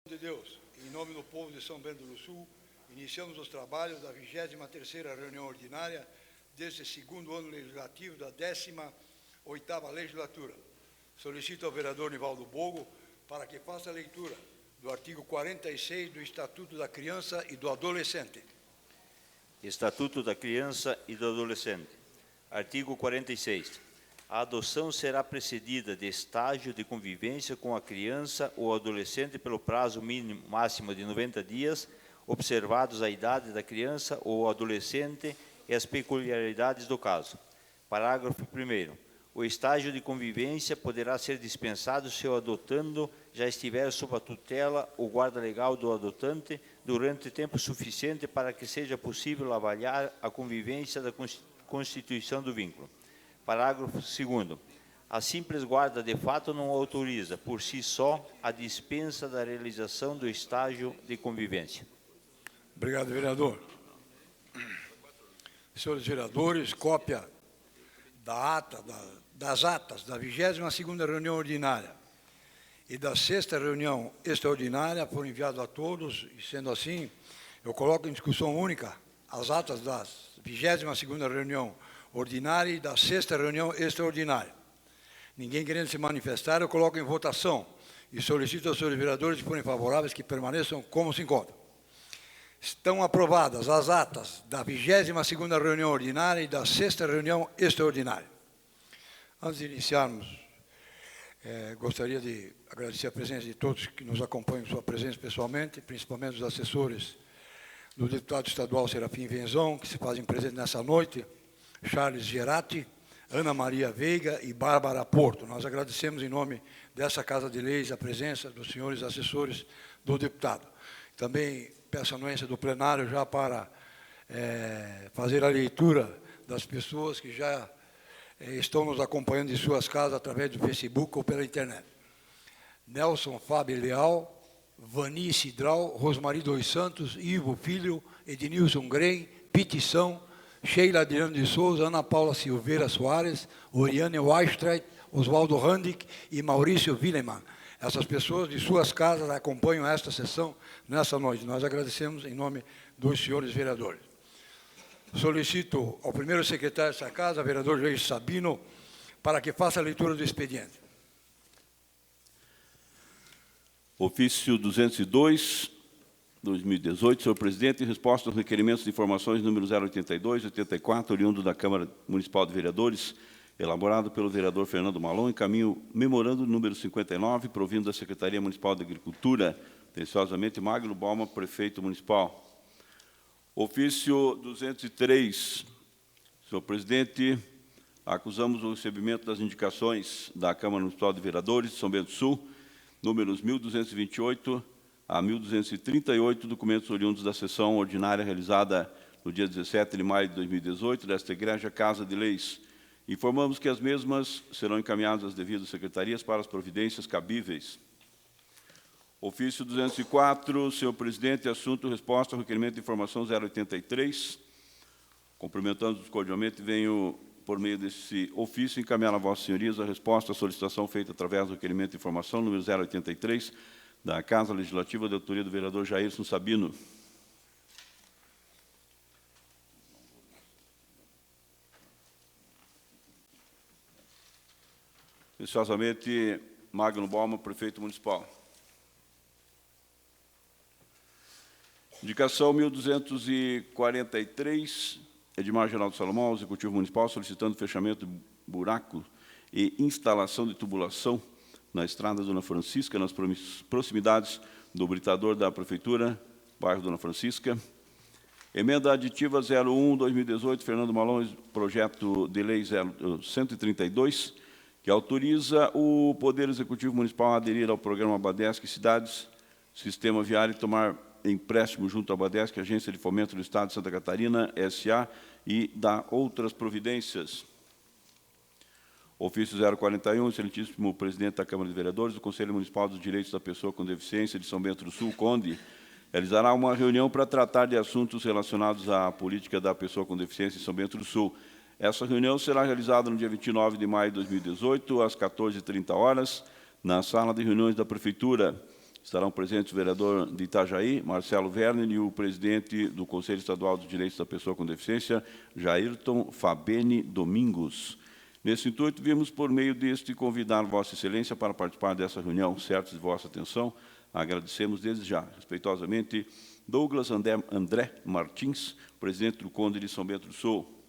de Deus, em nome do povo de São Bento do Sul, iniciamos os trabalhos da 23ª reunião ordinária deste segundo ano legislativo da 18ª legislatura. Solicito ao vereador Nivaldo Bogo para que faça a leitura do artigo 46 do Estatuto da Criança e do Adolescente. Estatuto da Criança e do Adolescente. Artigo 46. A adoção será precedida de estágio de convivência com a criança ou adolescente pelo prazo máximo de 90 dias, observados a idade da criança ou adolescente e as peculiaridades do caso. Parágrafo 1º. O estágio de convivência poderá ser dispensado se o adotando já estiver sob a tutela ou guarda legal do adotante durante tempo suficiente para que seja possível avaliar a convivência da constituição do vínculo. Parágrafo 2º. A simples guarda de fato não autoriza, por si só, a dispensa da realização do estágio de convivência. Obrigado, vereador. Senhores vereadores, cópia das atas da 22ª reunião ordinária e da 6ª reunião extraordinária foram enviadas a todos, e sendo assim, eu coloco em discussão única as atas da 22ª reunião ordinária e da 6ª reunião extraordinária. Ninguém querendo se manifestar, eu coloco em votação e solicito aos senhores vereadores, se forem favoráveis, que permaneçam como se encontram. Estão aprovadas as atas da 22ª reunião ordinária e da 6ª reunião extraordinária. Antes de iniciarmos, gostaria de agradecer a presença de todos que nos acompanham, sua presença pessoalmente, principalmente os assessores do deputado estadual Serafim Venzão, que se fazem presentes nessa noite, Charles Gerati, Ana Maria Veiga e Bárbara Porto. Nós agradecemos em nome dessa Casa de Leis a presença dos senhores assessores do deputado. Também peço a anuência do plenário já para fazer a leitura das pessoas que já estão nos acompanhando em suas casas através do Facebook ou pela internet. Nelson Fábio Leal, Vani Cidral, Rosmari dos Santos, Ivo Filho, Ednilson Grem, Petição, Sheila Adriano de Souza, Ana Paula Silveira Soares, Oriane Weistreit, Oswaldo Randick e Maurício Willeman. Essas pessoas de suas casas acompanham esta sessão nessa noite. Nós agradecemos em nome dos senhores vereadores. Solicito ao primeiro secretário dessa casa, vereador Jair Sabino, para que faça a leitura do expediente. Ofício 202, 2018, senhor presidente, em resposta aos requerimentos de informações número 082, 84, oriundo da Câmara Municipal de Vereadores, elaborado pelo vereador Fernando Malon, encaminho memorando número 59, provindo da Secretaria Municipal de Agricultura, atenciosamente Magno Balma, prefeito municipal. Ofício 203, senhor presidente, acusamos o recebimento das indicações da Câmara Municipal de Vereadores de São Bento do Sul, números 1228 a 1238, documentos oriundos da sessão ordinária realizada no dia 17 de maio de 2018, desta Igreja Casa de Leis. Informamos que as mesmas serão encaminhadas às devidas secretarias para as providências cabíveis. Ofício 204, senhor presidente, assunto resposta ao requerimento de informação 083. Cumprimentando-os cordialmente, venho, por meio desse ofício, encaminhar a vossas senhorias a resposta à solicitação feita através do requerimento de informação número 083, da Casa Legislativa de autoria do vereador Jairson Sabino. Atenciosamente, Magno Balma, prefeito municipal. Indicação 1243, Edmar Geraldo Salomão, ao Executivo Municipal, solicitando fechamento de buraco e instalação de tubulação na estrada Dona Francisca, nas proximidades do britador da Prefeitura, bairro Dona Francisca. Emenda aditiva 01/2018, Fernando Malon, projeto de lei 132, que autoriza o Poder Executivo Municipal a aderir ao programa Badesc Cidades, Sistema Viário, e tomar empréstimo junto à Badesc, Agência de Fomento do Estado de Santa Catarina, SA, e dar outras providências. Ofício 041, excelentíssimo presidente da Câmara de Vereadores do Conselho Municipal dos Direitos da Pessoa com Deficiência de São Bento do Sul, Conde, realizará uma reunião para tratar de assuntos relacionados à política da pessoa com deficiência em São Bento do Sul. Essa reunião será realizada no dia 29 de maio de 2018, às 14h30, na sala de reuniões da Prefeitura. Estarão presentes o vereador de Itajaí, Marcelo Werner, e o presidente do Conselho Estadual dos Direitos da Pessoa com Deficiência, Jairton Fabene Domingos. Nesse intuito, vimos, por meio deste, convidar Vossa Excelência para participar dessa reunião. Certos de vossa atenção, agradecemos desde já, respeitosamente, Douglas André Martins, presidente do Conde de São Bento do Sul.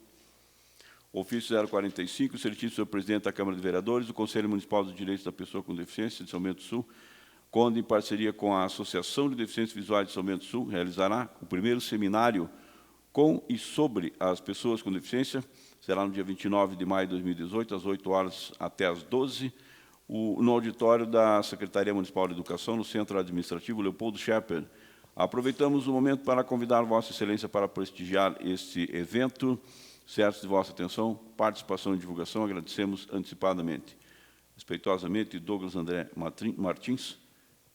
Ofício 045, certifica o senhor presidente da Câmara de Vereadores do Conselho Municipal dos Direitos da Pessoa com Deficiência de São Bento do Sul, Conde, em parceria com a Associação de Deficientes Visuais de São Bento do Sul, realizará o primeiro seminário com e sobre as pessoas com deficiência. Será no dia 29 de maio de 2018, às 8 horas até às 12, no auditório da Secretaria Municipal de Educação, no Centro Administrativo Leopoldo Schepper. Aproveitamos o momento para convidar Vossa Excelência para prestigiar este evento. Certos de vossa atenção, participação e divulgação, agradecemos antecipadamente. Respeitosamente, Douglas André Martins,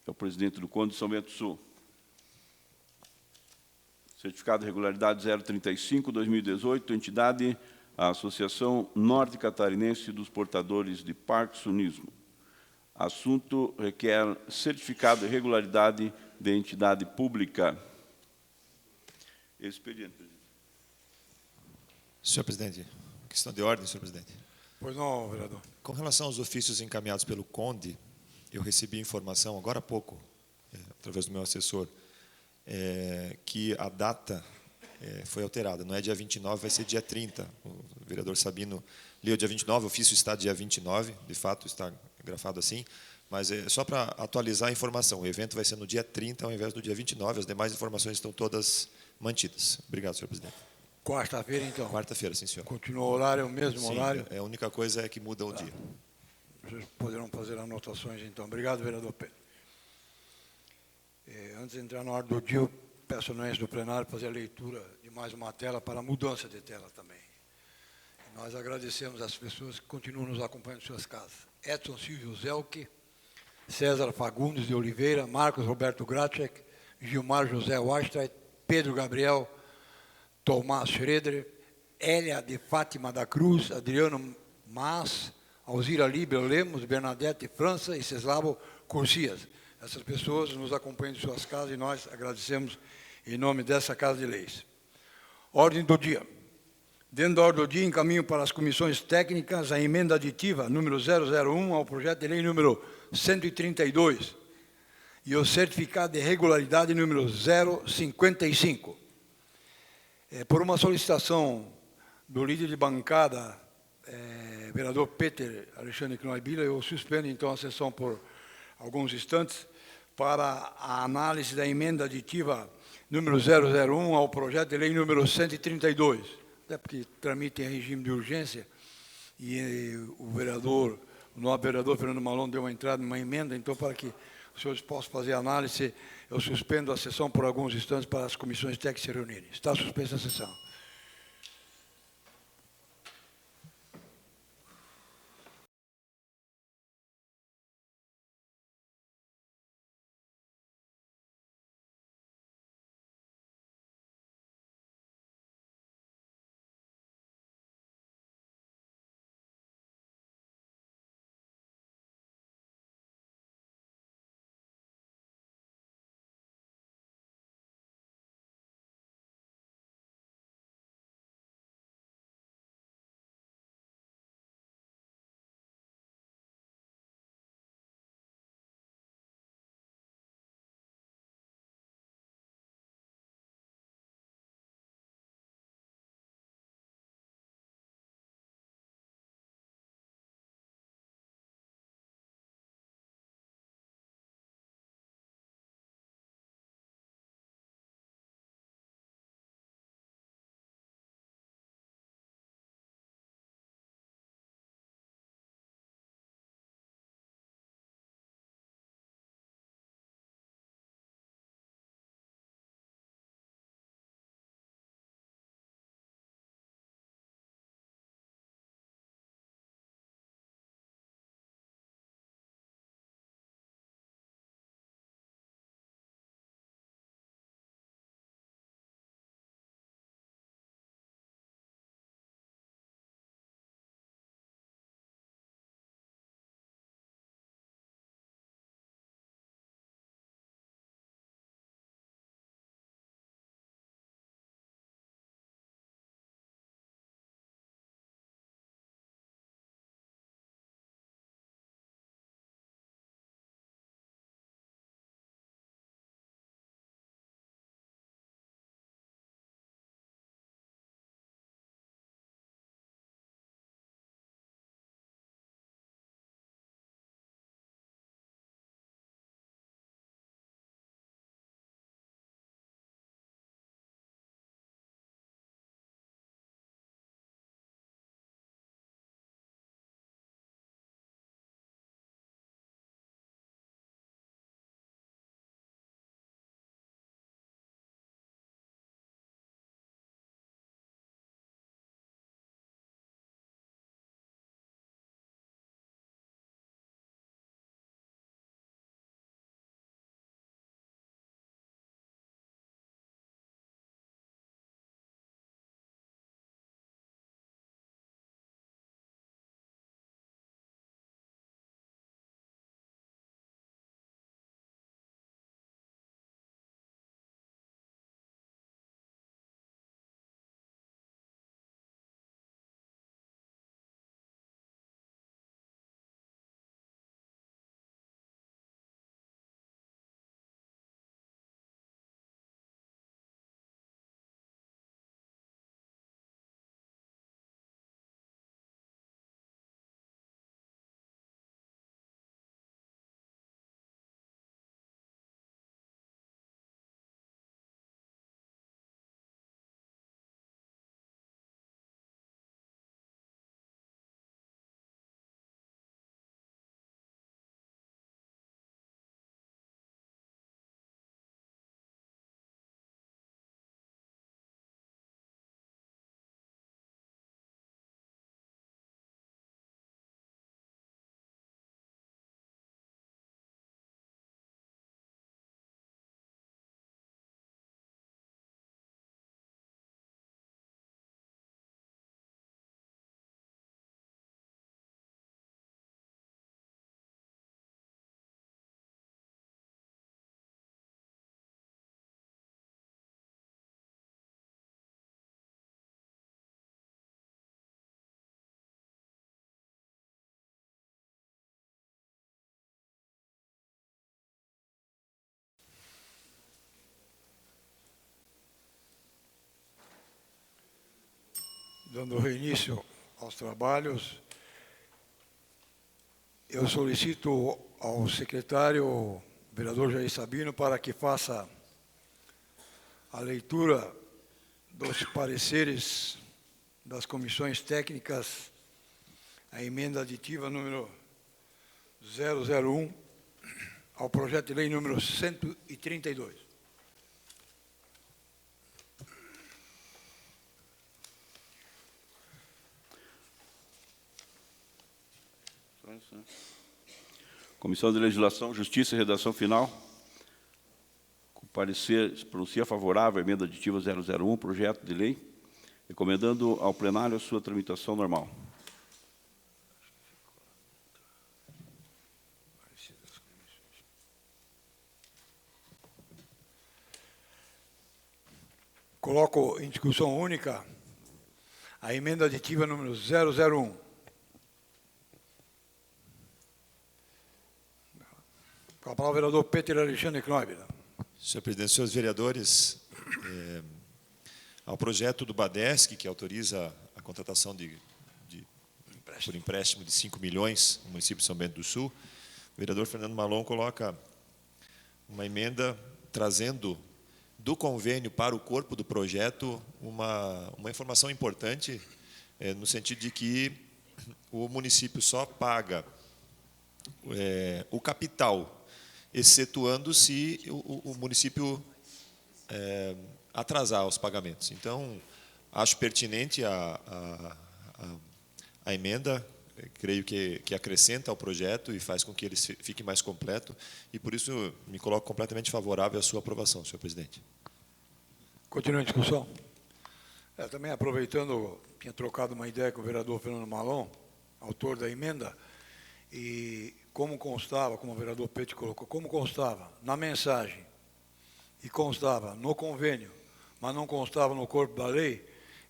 é o presidente do Conde de São Bento do Sul. Certificado de regularidade 035-2018, entidade, a Associação Norte Catarinense dos Portadores de Parkinsonismo. Assunto requer certificado de regularidade de entidade pública. Expediente, presidente. Senhor presidente, questão de ordem, senhor presidente. Pois não, vereador. Com relação aos ofícios encaminhados pelo Conde, eu recebi informação, agora há pouco, através do meu assessor, que a data foi alterada. Não é dia 29, vai ser dia 30. O vereador Sabino leu dia 29, o ofício está dia 29, de fato está grafado assim, mas é só para atualizar a informação. O evento vai ser no dia 30, ao invés do dia 29, as demais informações estão todas mantidas. Obrigado, senhor presidente. Quarta-feira, então. Quarta-feira, sim, senhor. Continua o horário, o mesmo Sim, horário? a única coisa é que muda o dia. Vocês poderão fazer anotações, então. Obrigado, vereador Pedro. Antes de entrar na ordem do dia, eu peço ao anuência do plenário fazer a leitura de mais uma tela para a mudança de tela também. Nós agradecemos às pessoas que continuam nos acompanhando em suas casas. Edson Silvio Zelke, César Fagundes de Oliveira, Marcos Roberto Gracek, Gilmar José Weinstein, Pedro Gabriel Tomás Schroeder, Hélia de Fátima da Cruz, Adriano Mas, Alzira Líbero Lemos, Bernadette França e Ceslavo Curcias. Essas pessoas nos acompanham em suas casas e nós agradecemos em nome dessa Casa de Leis. Ordem do dia. Dentro da ordem do dia, encaminho para as comissões técnicas a emenda aditiva número 001 ao projeto de lei número 132 e o certificado de regularidade número 055. Por uma solicitação do líder de bancada, vereador Peter Alexandre Knoibila, eu suspendo então a sessão por alguns instantes para a análise da emenda aditiva número 001 ao projeto de lei número 132, até porque tramita em regime de urgência e o nobre vereador Fernando Malone deu uma entrada numa emenda, então para que os senhores possam fazer a análise, eu suspendo a sessão por alguns instantes para as comissões técnicas se reunirem. Está suspensa a sessão. dando reinício aos trabalhos, eu solicito ao secretário, vereador Jair Sabino, para que faça a leitura dos pareceres das comissões técnicas, a emenda aditiva número 001 ao projeto de lei número 132. Comissão de Legislação, Justiça e Redação Final. Com parecer, se pronuncia favorável à emenda aditiva 001, projeto de lei, recomendando ao plenário a sua tramitação normal. Coloco em discussão única a emenda aditiva número 001. Com a palavra, o vereador Peter Alexandre Knoibel. Senhor presidente, senhores vereadores, ao projeto do BADESC, que autoriza a contratação por empréstimo de 5 milhões no município de São Bento do Sul, o vereador Fernando Malon coloca uma emenda trazendo do convênio para o corpo do projeto uma informação importante, no sentido de que o município só paga o capital, excetuando se o município atrasar os pagamentos. Então, acho pertinente a emenda, creio que acrescenta ao projeto e faz com que ele fique mais completo, e por isso me coloco completamente favorável à sua aprovação, senhor presidente. Continua a discussão. Também aproveitando, tinha trocado uma ideia com o vereador Fernando Malon, autor da emenda, e como constava, como o vereador Pete colocou, como constava na mensagem e constava no convênio, mas não constava no corpo da lei,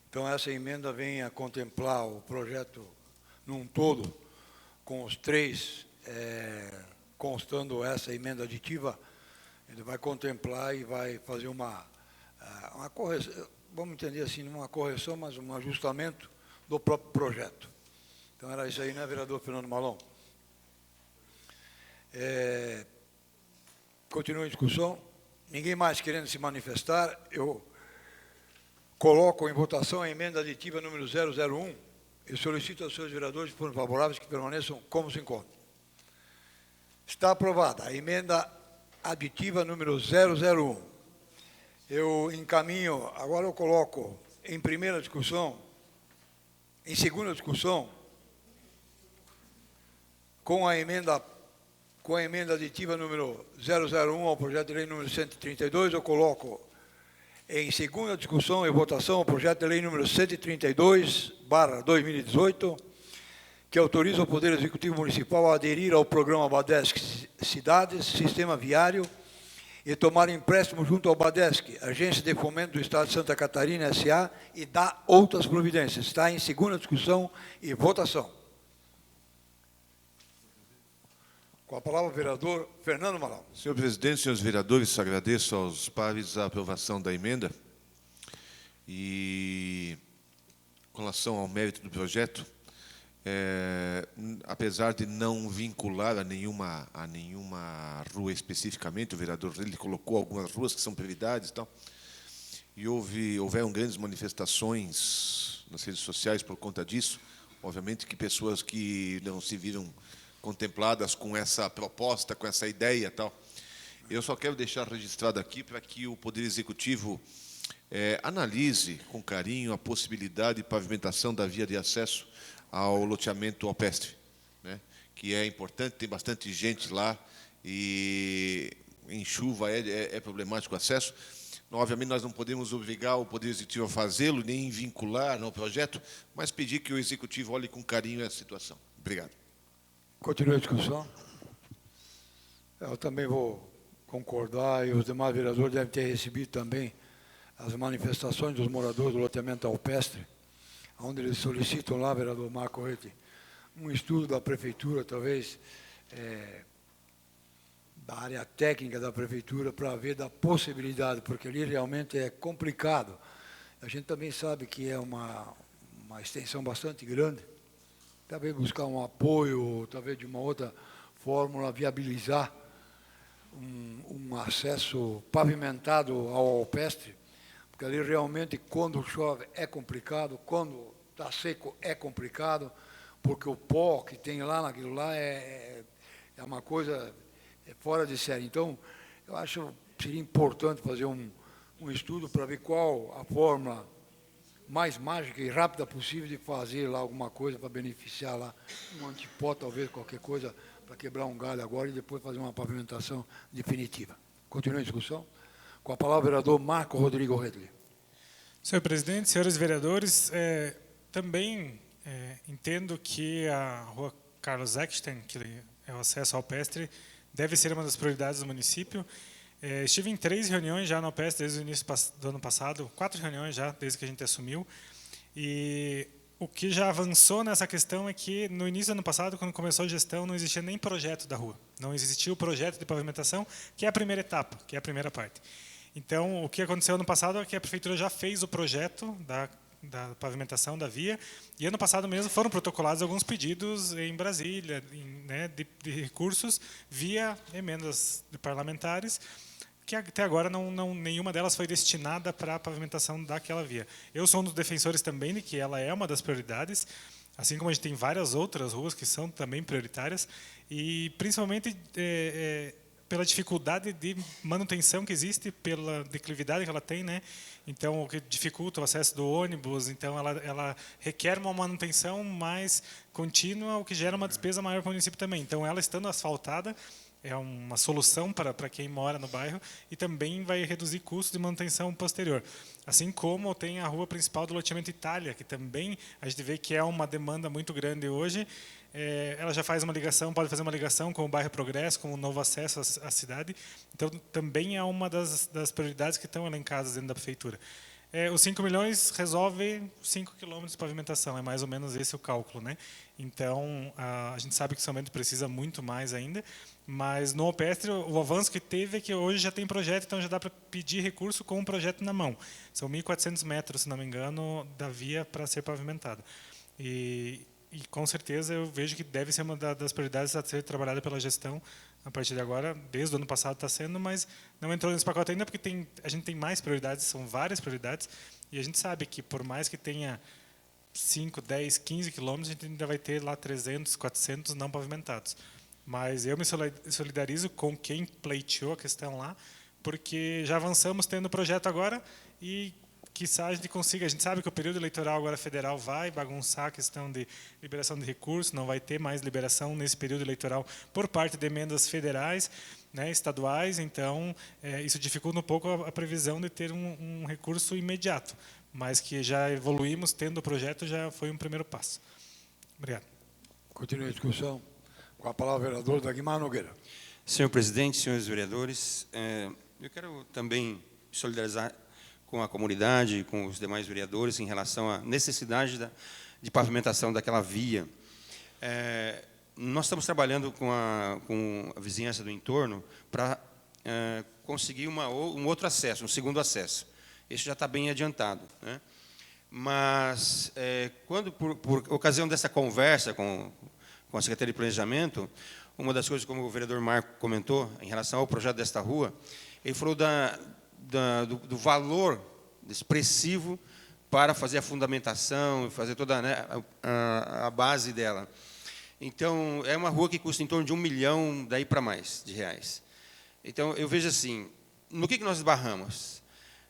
então essa emenda vem a contemplar o projeto num todo, com os três, constando essa emenda aditiva, ele vai contemplar e vai fazer uma correção, vamos entender assim, não uma correção, mas um ajustamento do próprio projeto. Então era isso aí, né, vereador Fernando Malon? Continua a discussão. Ninguém mais querendo se manifestar, eu coloco em votação a emenda aditiva número 001 e solicito aos senhores vereadores, por favoráveis, que permaneçam como se encontram. Está aprovada a emenda aditiva número 001. Eu encaminho, agora eu coloco em primeira discussão, em segunda discussão, com a emenda aditiva número 001 ao projeto de lei número 132, eu coloco em segunda discussão e votação o projeto de lei número 132/2018, que autoriza o Poder Executivo Municipal a aderir ao programa BADESC Cidades, Sistema Viário, e tomar empréstimo junto ao BADESC, Agência de Fomento do Estado de Santa Catarina, S.A., e dar outras providências. Está em segunda discussão e votação. Com a palavra, o vereador Fernando Malon. Senhor presidente, senhores vereadores, agradeço aos pares a aprovação da emenda. E, com relação ao mérito do projeto, apesar de não vincular a nenhuma rua especificamente, o vereador ele colocou algumas ruas que são prioridades e tal, e houveram grandes manifestações nas redes sociais por conta disso. Obviamente que pessoas que não se viram contempladas com essa proposta, com essa ideia e tal. Eu só quero deixar registrado aqui para que o Poder Executivo analise com carinho a possibilidade de pavimentação da via de acesso ao loteamento alpestre, né, que é importante, tem bastante gente lá e em chuva é problemático o acesso. Obviamente, nós não podemos obrigar o Poder Executivo a fazê-lo, nem vincular no projeto, mas pedir que o Executivo olhe com carinho essa situação. Obrigado. Continua a discussão. Eu também vou concordar, e os demais vereadores devem ter recebido também as manifestações dos moradores do loteamento alpestre, onde eles solicitam lá, vereador Marco Rete, um estudo da prefeitura, talvez, da área técnica da prefeitura, para ver da possibilidade, porque ali realmente é complicado. A gente também sabe que é uma uma extensão bastante grande, talvez buscar um apoio, talvez de uma outra fórmula, viabilizar um acesso pavimentado ao alpestre, porque ali realmente, quando chove, é complicado, quando está seco, é complicado, porque o pó que tem lá naquilo lá é uma coisa fora de série. Então, eu acho que seria importante fazer um estudo para ver qual a forma mais mágica e rápida possível de fazer lá alguma coisa para beneficiar lá um antipó, talvez qualquer coisa, para quebrar um galho agora e depois fazer uma pavimentação definitiva. Continua a discussão. Com a palavra, o vereador Marco Rodrigo Redley. Senhor presidente, senhores vereadores, também entendo que a rua Carlos Eckstein, que é o acesso ao alpestre, deve ser uma das prioridades do município. Estive em 3 reuniões já no alpestre desde o início do ano passado, 4 reuniões já desde que a gente assumiu, e o que já avançou nessa questão é que no início do ano passado, quando começou a gestão, não existia nem projeto da rua, não existia o projeto de pavimentação, que é a primeira etapa, que é a primeira parte. Então, o que aconteceu ano passado é que a prefeitura já fez o projeto da pavimentação da via, e ano passado mesmo foram protocolados alguns pedidos em Brasília, de recursos via emendas de parlamentares, que até agora nenhuma delas foi destinada para a pavimentação daquela via. Eu sou um dos defensores também de que ela é uma das prioridades, assim como a gente tem várias outras ruas que são também prioritárias, e principalmente pela dificuldade de manutenção que existe, pela declividade que ela tem, né? Então, o que dificulta o acesso do ônibus, então ela requer uma manutenção mais contínua, o que gera uma despesa maior para o município também. Então, ela estando asfaltada, é uma solução para quem mora no bairro e também vai reduzir custos de manutenção posterior. Assim como tem a rua principal do loteamento Itália, que também a gente vê que é uma demanda muito grande hoje. Ela já faz uma ligação, pode fazer uma ligação com o bairro Progresso, com o novo acesso à cidade. Então, também é uma das prioridades que estão elencadas dentro da prefeitura. Os 5 milhões resolve 5 quilômetros de pavimentação, é mais ou menos esse o cálculo, né? Então, a gente sabe que o São Bento precisa muito mais ainda, mas no alpestre o avanço que teve é que hoje já tem projeto, então já dá para pedir recurso com um projeto na mão. São 1.400 metros, se não me engano, da via para ser pavimentada. E com certeza eu vejo que deve ser uma das prioridades a ser trabalhada pela gestão a partir de agora. Desde o ano passado está sendo, mas não entrou nesse pacote ainda porque a gente tem mais prioridades, são várias prioridades, e a gente sabe que por mais que tenha 5, 10, 15 quilômetros, a gente ainda vai ter lá 300, 400 não pavimentados. Mas eu me solidarizo com quem pleiteou a questão lá, porque já avançamos tendo o projeto agora e quiçá a gente consiga. A gente sabe que o período eleitoral agora federal vai bagunçar a questão de liberação de recursos, não vai ter mais liberação nesse período eleitoral por parte de emendas federais, né, estaduais, então isso dificulta um pouco a previsão de ter um recurso imediato, mas que já evoluímos, tendo o projeto, já foi um primeiro passo. Obrigado. Continua a discussão. Com a palavra, o vereador Dagmar Nogueira. Senhor presidente, senhores vereadores, eu quero também solidarizar com a comunidade, com os demais vereadores, em relação à necessidade de pavimentação daquela via. Nós estamos trabalhando com a vizinhança do entorno para conseguir um outro acesso, um segundo acesso. Isso já está bem adiantado, né? Mas, quando, por ocasião dessa conversa com a Secretaria de Planejamento, uma das coisas, como o vereador Marco comentou, em relação ao projeto desta rua, ele falou do valor expressivo para fazer a fundamentação, fazer toda, né, a base dela. Então, é uma rua que custa em torno de R$1 milhão, daí para mais, de reais. Então, eu vejo assim, no que nós esbarramos?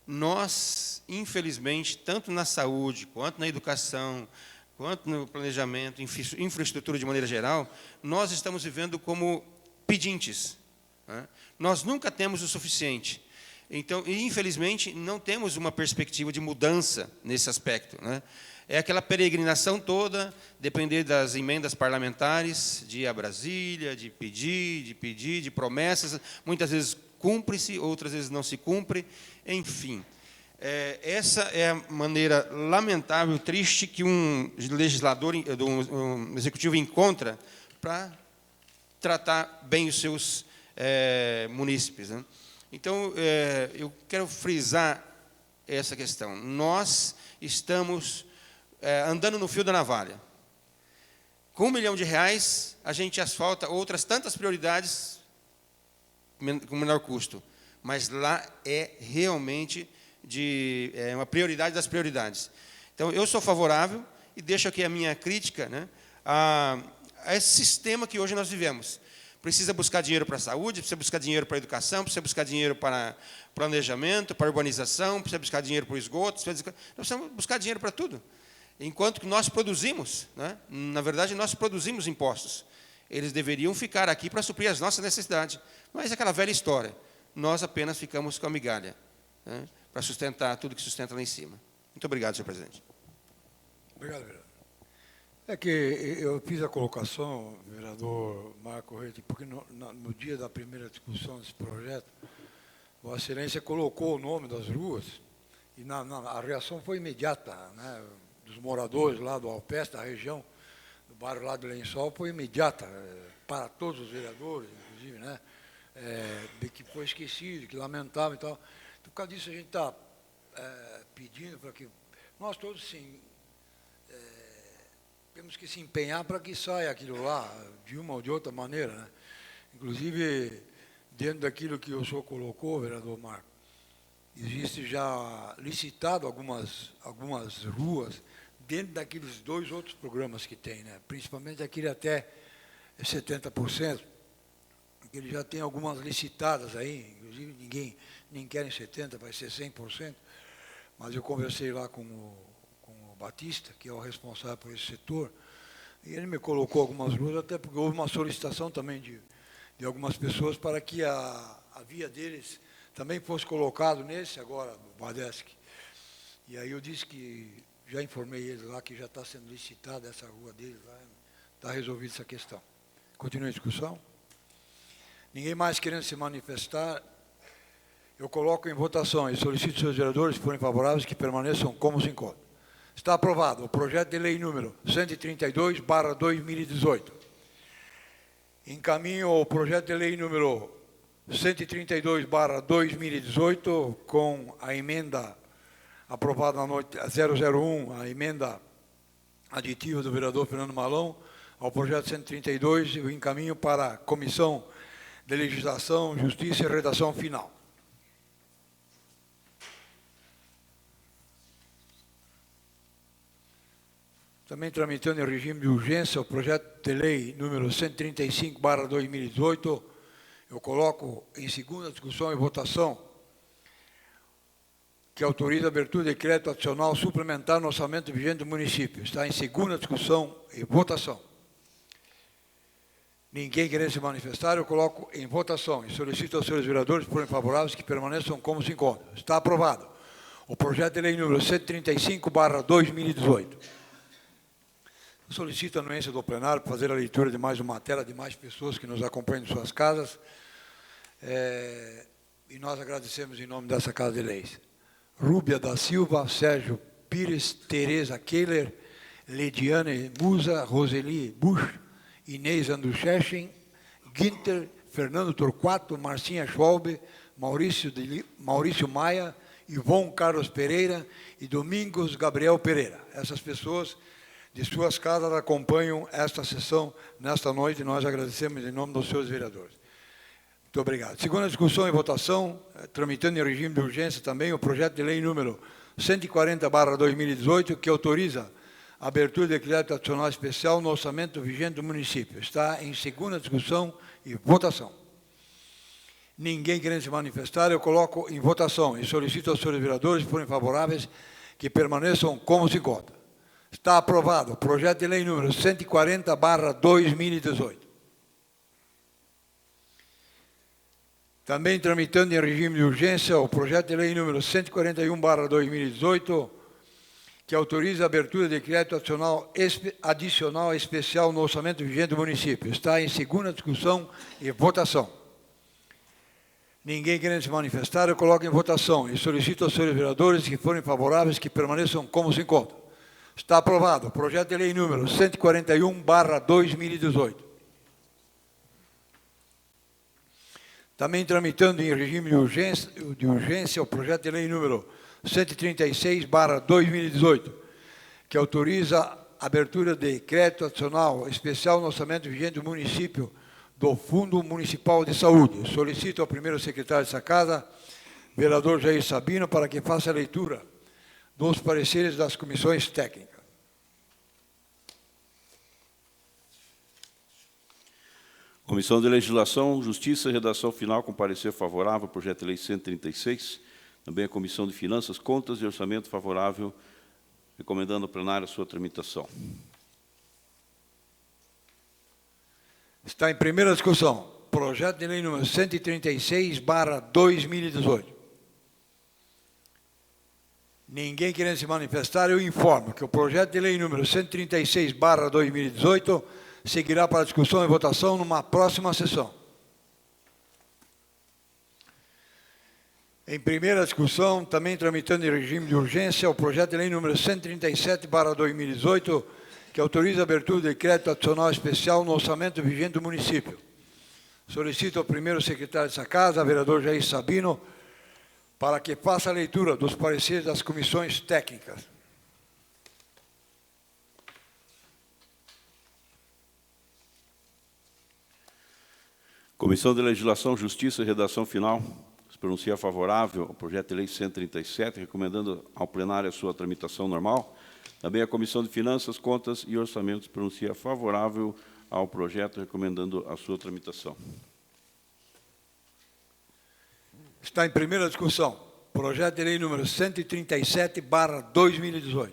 Nós, infelizmente, tanto na saúde, quanto na educação, quanto no planejamento, infraestrutura de maneira geral, nós estamos vivendo como pedintes, né? Nós nunca temos o suficiente. Então, e, infelizmente, não temos uma perspectiva de mudança nesse aspecto, né? É aquela peregrinação toda, depender das emendas parlamentares, de ir a Brasília, de pedir, de promessas. Muitas vezes cumpre-se, outras vezes não se cumpre. Enfim, essa é a maneira lamentável, triste, que um legislador, um executivo encontra para tratar bem os seus munícipes, né? Então, eu quero frisar essa questão. Nós estamos andando no fio da navalha. Com R$1 milhão, a gente asfalta outras tantas prioridades com menor custo. Mas lá é realmente uma prioridade das prioridades. Então, eu sou favorável e deixo aqui a minha crítica, né, a esse sistema que hoje nós vivemos. Precisa buscar dinheiro para a saúde, precisa buscar dinheiro para a educação, precisa buscar dinheiro para planejamento, para urbanização, precisa buscar dinheiro para o esgoto, nós precisamos buscar dinheiro para tudo. Enquanto que nós produzimos, né, na verdade, nós produzimos impostos. Eles deveriam ficar aqui para suprir as nossas necessidades. Mas é aquela velha história. Nós apenas ficamos com a migalha, né, para sustentar tudo que sustenta lá em cima. Muito obrigado, senhor presidente. Obrigado, vereador. É que eu fiz a colocação, vereador Marco Rete, porque no dia da primeira discussão desse projeto, Vossa Excelência colocou o nome das ruas e a reação foi imediata, né, dos moradores lá do Alpestre, da região, do bairro lá do Lençol, foi imediata, para todos os vereadores, inclusive, né, de que foi esquecido, que lamentável e tal. Então, por causa disso, a gente está pedindo para que nós todos, sim, temos que se empenhar para que saia aquilo lá, de uma ou de outra maneira, né? Inclusive, dentro daquilo que o senhor colocou, vereador Marco, existe já licitado algumas ruas dentro daqueles 2 outros programas que tem, né? Principalmente aquele até 70%, que ele já tem algumas licitadas aí, inclusive ninguém nem quer em 70%, vai ser 100%, mas eu conversei lá com o Batista, que é o responsável por esse setor, e ele me colocou algumas ruas, até porque houve uma solicitação também de algumas pessoas para que a via deles também fosse colocado nesse agora, do Badesc. E aí eu disse que, já informei eles lá que já está sendo licitada essa rua deles lá, está resolvida essa questão. Continua a discussão? Ninguém mais querendo se manifestar, eu coloco em votação e solicito aos seus vereadores, se forem favoráveis, que permaneçam como se encontram. Está aprovado o projeto de lei número 132/2018. Encaminho o projeto de lei número 132/2018 com a emenda aprovada na noite 001, a emenda aditiva do vereador Fernando Malão, ao projeto 132, eu encaminho para a Comissão de Legislação, Justiça e Redação Final. Também tramitando em regime de urgência o projeto de lei número 135/2018, eu coloco em segunda discussão e votação, que autoriza a abertura de decreto adicional suplementar no orçamento vigente do município. Está em segunda discussão e votação. Ninguém querendo se manifestar, eu coloco em votação e solicito aos senhores vereadores, por favoráveis, que permaneçam como se encontram. Está aprovado o projeto de lei número 135/2018. Solicito a anuência do plenário para fazer a leitura de mais uma matéria de mais pessoas que nos acompanham em suas casas. E nós agradecemos em nome dessa Casa de Leis. Rúbia da Silva, Sérgio Pires, Tereza Kehler, Lediane Musa, Roseli Busch, Inês Andruschechen, Ginter, Fernando Torquato, Marcinha Schwalbe, Maurício Maia, Ivon Carlos Pereira e Domingos Gabriel Pereira. Essas pessoas de suas casas acompanham esta sessão nesta noite e nós agradecemos em nome dos seus vereadores. Muito obrigado. Segunda discussão e votação, tramitando em regime de urgência também o projeto de lei número 140/2018, que autoriza a abertura de decreto adicional especial no orçamento vigente do município. Está em segunda discussão e votação. Ninguém querendo se manifestar, eu coloco em votação e solicito aos senhores vereadores, se forem favoráveis, que permaneçam como se encontram. Está aprovado o projeto de lei número 140/2018. Também tramitando em regime de urgência o projeto de lei número 141/2018, que autoriza a abertura de decreto adicional especial no orçamento vigente do município. Está em segunda discussão e votação. Ninguém querendo se manifestar, eu coloco em votação e solicito aos senhores vereadores que forem favoráveis que permaneçam como se encontram. Está aprovado o projeto de lei número 141/2018. Também tramitando em regime de urgência o projeto de lei número 136/2018, que autoriza a abertura de crédito adicional especial no orçamento vigente do município do Fundo Municipal de Saúde. Solicito ao primeiro secretário dessa casa, vereador Jair Sabino, para que faça a leitura dos pareceres das comissões técnicas. Comissão de Legislação, Justiça e Redação Final, com parecer favorável ao projeto de lei 136. Também a Comissão de Finanças, Contas e Orçamento favorável, recomendando ao plenário a sua tramitação. Está em primeira discussão, projeto de lei número 136/2018. Ninguém querendo se manifestar, eu informo que o projeto de lei número 136/2018 seguirá para discussão e votação numa próxima sessão. Em primeira discussão, também tramitando em regime de urgência, o projeto de lei número 137/2018, que autoriza a abertura de crédito adicional especial no orçamento vigente do município. Solicito ao primeiro secretário dessa casa, vereador Jair Sabino, para que faça a leitura dos pareceres das comissões técnicas. Comissão de Legislação, Justiça e Redação Final se pronuncia favorável ao projeto de lei 137, recomendando ao plenário a sua tramitação normal. Também a Comissão de Finanças, Contas e Orçamento se pronuncia favorável ao projeto, recomendando a sua tramitação. Está em primeira discussão, projeto de lei número 137/2018.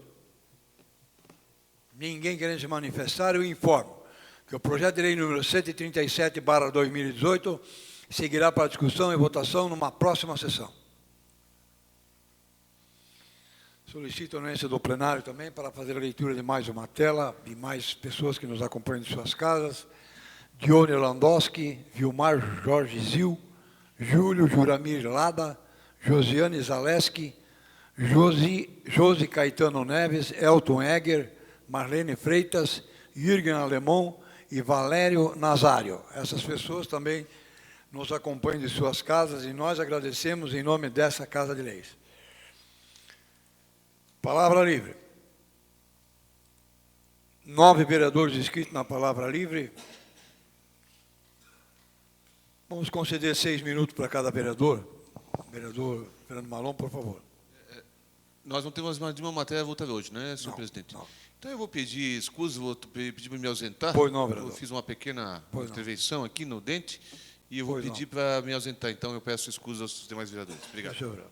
Ninguém querendo se manifestar, eu informo que o projeto de lei número 137/2018 seguirá para discussão e votação numa próxima sessão. Solicito a anuência do plenário também para fazer a leitura de mais uma tela, de mais pessoas que nos acompanham de suas casas. Dione Landowski, Vilmar Jorge Zil, Júlio Juramir Lada, Josiane Zaleski, Josi Caetano Neves, Elton Egger, Marlene Freitas, Jürgen Alemão e Valério Nazário. Essas pessoas também nos acompanham de suas casas e nós agradecemos em nome dessa Casa de Leis. Palavra livre. 9 vereadores inscritos na palavra livre. Vamos conceder 6 minutos para cada vereador. Vereador Fernando Malon, por favor. Nós não temos mais nenhuma matéria a votar hoje, né, senhor Não, presidente? não. Então eu vou pedir escusa, vou pedir para me ausentar. Pois não, vereador. Eu fiz uma pequena Pois não. intervenção aqui no dente e eu vou Pois pedir para me ausentar. Então eu peço escusa aos demais vereadores. Obrigado. Senhor.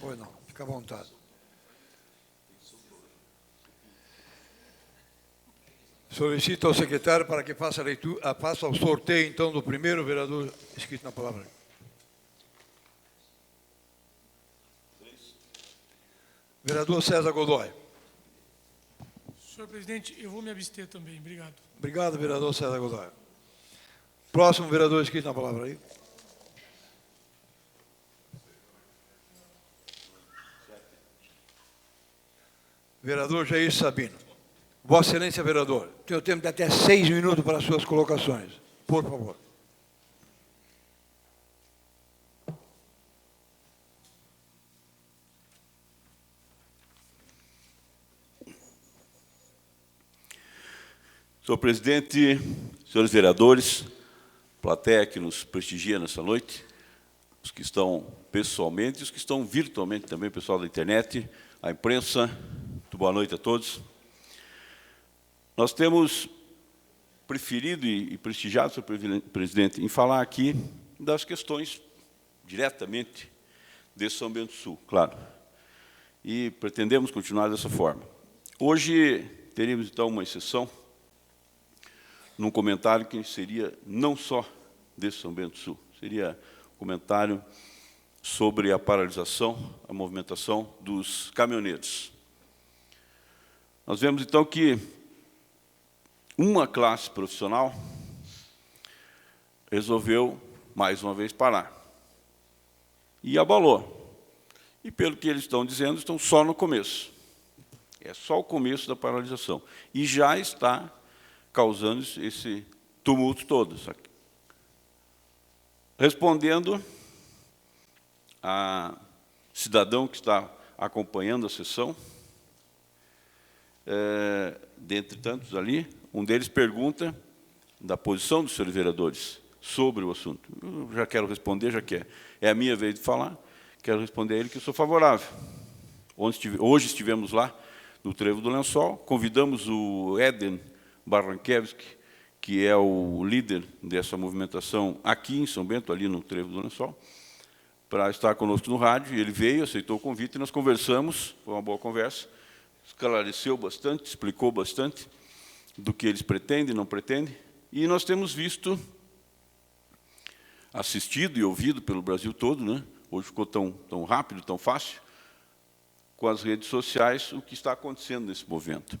Pois não, fica à vontade. Solicito ao secretário para que faça a leitura, faça o sorteio, então, do primeiro vereador inscrito na palavra. Vereador César Godoy. Senhor presidente, eu vou me abster também. Obrigado. Obrigado, vereador César Godoy. Próximo vereador inscrito na palavra aí. Vereador Jair Sabino. Vossa Excelência, vereador, tenho tempo de até 6 minutos para as suas colocações. Por favor. Senhor presidente, senhores vereadores, plateia que nos prestigia nessa noite, os que estão pessoalmente e os que estão virtualmente também, pessoal da internet, a imprensa, muito boa noite a todos. Nós temos preferido e prestigiado, senhor presidente, em falar aqui das questões diretamente de São Bento do Sul, claro. E pretendemos continuar dessa forma. Hoje teríamos, então, uma exceção num comentário que seria não só de São Bento do Sul, seria um comentário sobre a paralisação, a movimentação dos caminhoneiros. Nós vemos, então, que uma classe profissional resolveu, mais uma vez, parar. E abalou. E, pelo que eles estão dizendo, estão só no começo. É só o começo da paralisação. E já está causando esse tumulto todo. Respondendo a cidadão que está acompanhando a sessão, dentre tantos ali, um deles pergunta da posição dos senhores vereadores sobre o assunto. Eu já quero responder, já que é a minha vez de falar, quero responder a ele que eu sou favorável. Hoje estivemos lá, no Trevo do Lençol, convidamos o Eden Barranquevski, que é o líder dessa movimentação aqui em São Bento, ali no Trevo do Lençol, para estar conosco no rádio, e ele veio, aceitou o convite, e nós conversamos, foi uma boa conversa, esclareceu bastante, explicou bastante do que eles pretendem e não pretendem, e nós temos visto, assistido e ouvido pelo Brasil todo, né? Hoje ficou tão rápido, tão fácil, com as redes sociais, o que está acontecendo nesse movimento.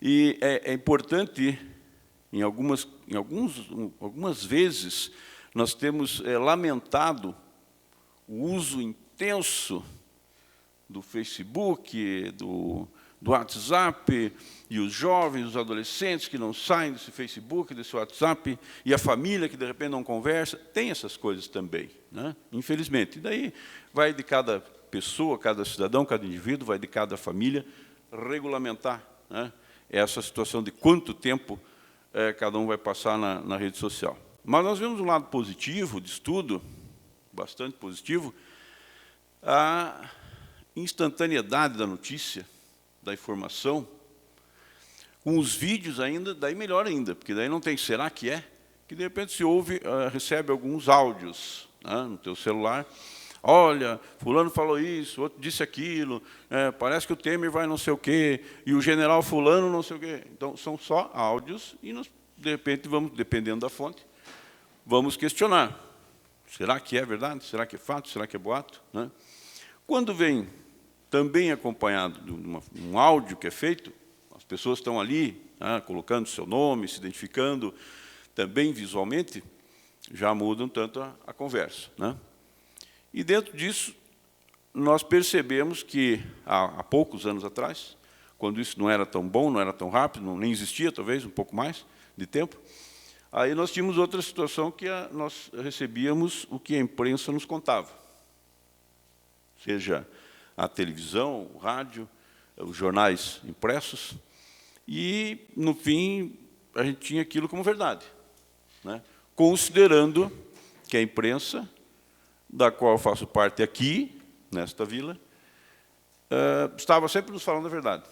E é importante, algumas vezes, nós temos lamentado o uso intenso do Facebook, do WhatsApp, e os jovens, os adolescentes que não saem desse Facebook, desse WhatsApp, e a família que, de repente, não conversa. Tem essas coisas também, né? Infelizmente. E daí vai de cada pessoa, cada cidadão, cada indivíduo, vai de cada família regulamentar, né, essa situação de quanto tempo cada um vai passar na rede social. Mas nós vemos um lado positivo disso tudo, bastante positivo, a instantaneidade da notícia, da informação, com os vídeos ainda, daí melhor ainda, porque daí não tem será que é, que de repente se ouve, recebe alguns áudios, né, no teu celular. Olha, fulano falou isso, outro disse aquilo, parece que o Temer vai não sei o quê, e o general fulano não sei o quê. Então, são só áudios, e nós, de repente, vamos, dependendo da fonte, vamos questionar. Será que é verdade? Será que é fato? Será que é boato? Né? Quando vem também acompanhado de um áudio que é feito, as pessoas estão ali, né, colocando seu nome, se identificando, também visualmente, já muda um tanto a conversa, né? E dentro disso, nós percebemos que, há poucos anos atrás, quando isso não era tão bom, não era tão rápido, nem existia, talvez, um pouco mais de tempo, aí nós tínhamos outra situação que nós recebíamos o que a imprensa nos contava. Seja a televisão, o rádio, os jornais impressos, e, no fim, a gente tinha aquilo como verdade, né? Considerando que a imprensa, da qual eu faço parte aqui, nesta vila, estava sempre nos falando a verdade.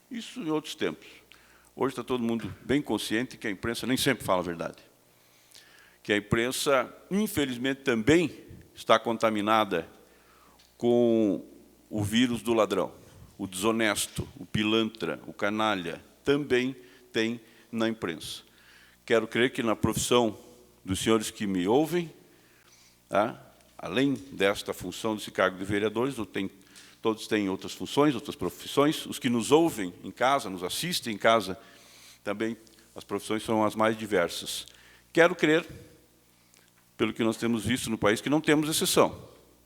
Isso em outros tempos. Hoje está todo mundo bem consciente que a imprensa nem sempre fala a verdade. Que a imprensa, infelizmente, também está contaminada com o vírus do ladrão, o desonesto, o pilantra, o canalha, também tem na imprensa. Quero crer que na profissão dos senhores que me ouvem, além desta função desse cargo de vereadores, todos têm outras funções, outras profissões. Os que nos ouvem em casa, nos assistem em casa, também as profissões são as mais diversas. Quero crer, pelo que nós temos visto no país, que não temos exceção.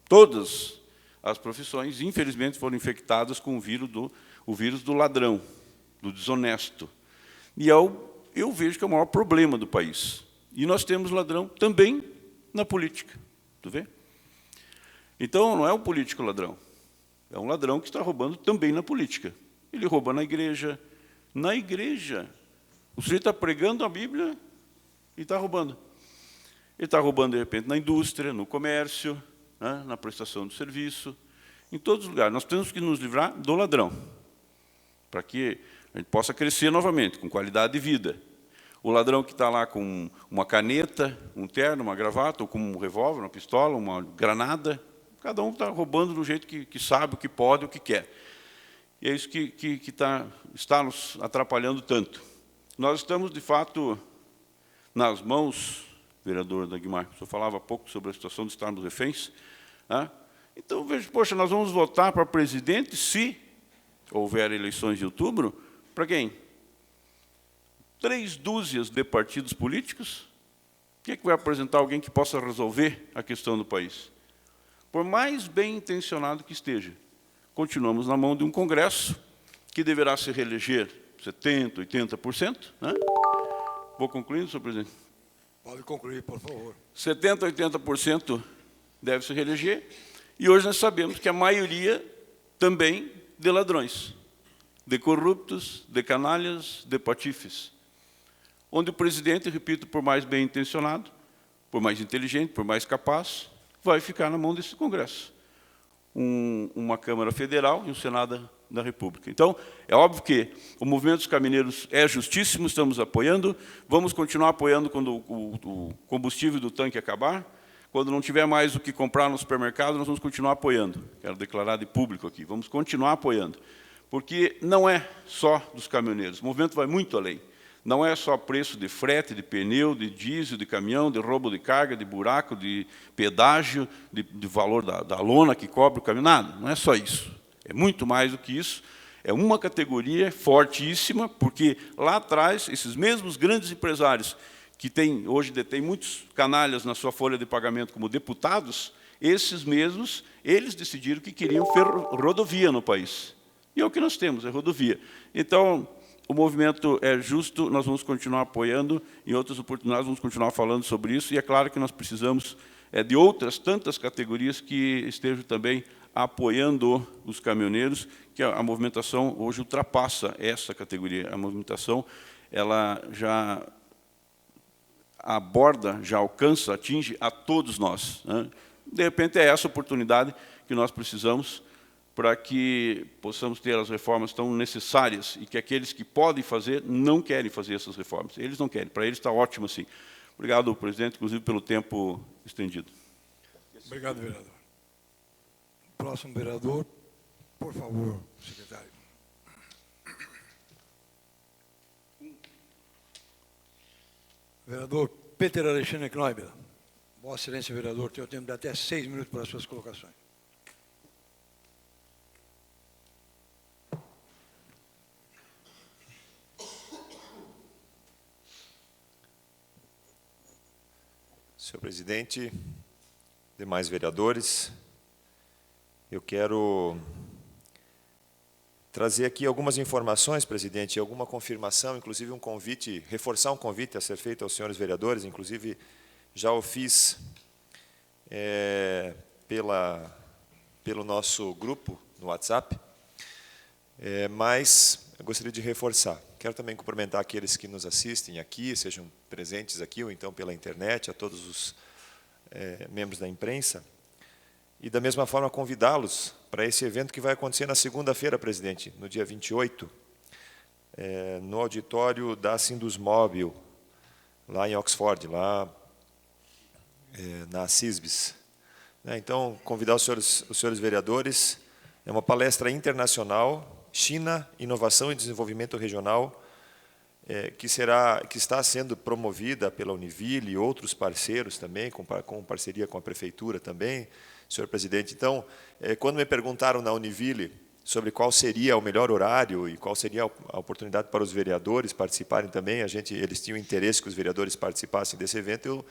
Todas as profissões, infelizmente, foram infectadas com o vírus do ladrão, do desonesto. E eu vejo que é o maior problema do país. E nós temos ladrão também na política. Tu vê? Então, não é um político ladrão. É um ladrão que está roubando também na política. Ele rouba na igreja. Na igreja. O sujeito está pregando a Bíblia e está roubando. Ele está roubando, de repente, na indústria, no comércio, né, na prestação de serviço, em todos os lugares. Nós temos que nos livrar do ladrão, para que a gente possa crescer novamente, com qualidade de vida. O ladrão que está lá com uma caneta, um terno, uma gravata, ou com um revólver, uma pistola, uma granada, cada um está roubando do jeito que sabe, o que pode, o que quer. E é isso que está nos atrapalhando tanto. Nós estamos, de fato, nas mãos, vereador Dagmar, o senhor falava há pouco sobre a situação de estarmos reféns, né? Então, vejo, poxa, nós vamos votar para presidente se houver eleições de outubro, para quem? 3 dúzias de partidos políticos? O que vai apresentar alguém que possa resolver a questão do país? Por mais bem intencionado que esteja, continuamos na mão de um Congresso que deverá se reeleger 70%, 80%. Né? Vou concluindo, senhor presidente. Pode concluir, por favor. 70%, 80% deve se reeleger. E hoje nós sabemos que a maioria também de ladrões. de corruptos, de canalhas, de patifes. Onde o presidente, repito, por mais bem intencionado, por mais inteligente, por mais capaz, vai ficar na mão desse Congresso. Uma Câmara Federal e um Senado da República. Então, é óbvio que o movimento dos caminhoneiros é justíssimo, estamos apoiando, vamos continuar apoiando quando o combustível do tanque acabar, quando não tiver mais o que comprar no supermercado, nós vamos continuar apoiando. Quero declarar de público aqui, vamos continuar apoiando. Porque não é só dos caminhoneiros, o movimento vai muito além. Não é só preço de frete, de pneu, de diesel, de caminhão, de roubo de carga, de buraco, de pedágio, de valor da lona que cobre o caminhão, nada, não é só isso. É muito mais do que isso. É uma categoria fortíssima, porque lá atrás, esses mesmos grandes empresários que hoje detêm muitos canalhas na sua folha de pagamento como deputados, esses mesmos, eles decidiram que queriam rodovia no país. E é o que nós temos, é rodovia. Então, o movimento é justo, nós vamos continuar apoiando, em outras oportunidades vamos continuar falando sobre isso, e é claro que nós precisamos de outras tantas categorias que estejam também apoiando os caminhoneiros, que a movimentação hoje ultrapassa essa categoria. A movimentação ela já aborda, já alcança, atinge a todos nós, né? De repente, é essa oportunidade que nós precisamos para que possamos ter as reformas tão necessárias e que aqueles que podem fazer não querem fazer essas reformas. Eles não querem, para eles está ótimo assim. Obrigado, presidente, inclusive pelo tempo estendido. Obrigado, vereador. Próximo vereador, por favor, secretário. Vereador Peter Alexandre Knoibel. Vossa Excelência, vereador, tem o tempo de até 6 minutos para as suas colocações. Senhor presidente, demais vereadores, eu quero trazer aqui algumas informações, presidente, e alguma confirmação, inclusive um convite, reforçar um convite a ser feito aos senhores vereadores, inclusive já o fiz pelo nosso grupo no WhatsApp, mas eu gostaria de reforçar. Quero também cumprimentar aqueles que nos assistem aqui, sejam presentes aqui ou então pela internet, a todos os membros da imprensa, e da mesma forma convidá-los para esse evento que vai acontecer na segunda-feira, presidente, no dia 28, no auditório da Sindusmóvel, lá em Oxford, lá na CISBS. Então, convidar os senhores vereadores, é uma palestra internacional, China, Inovação e Desenvolvimento Regional, que está sendo promovida pela Univille e outros parceiros também, com parceria com a Prefeitura também, senhor presidente. Então, quando me perguntaram na Univille sobre qual seria o melhor horário e qual seria a oportunidade para os vereadores participarem também, eles tinham interesse que os vereadores participassem desse evento,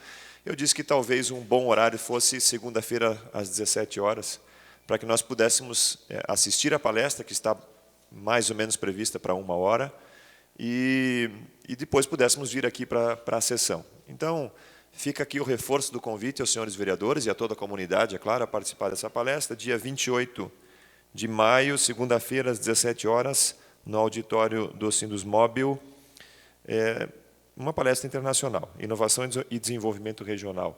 eu disse que talvez um bom horário fosse segunda-feira às 17 horas, para que nós pudéssemos assistir a palestra, que está mais ou menos prevista para 1 hora, e depois pudéssemos vir aqui para a sessão. Então, fica aqui o reforço do convite aos senhores vereadores e a toda a comunidade, é claro, a participar dessa palestra, dia 28 de maio, segunda-feira, às 17 horas, no auditório do Sindusmóvel, uma palestra internacional, Inovação e Desenvolvimento Regional.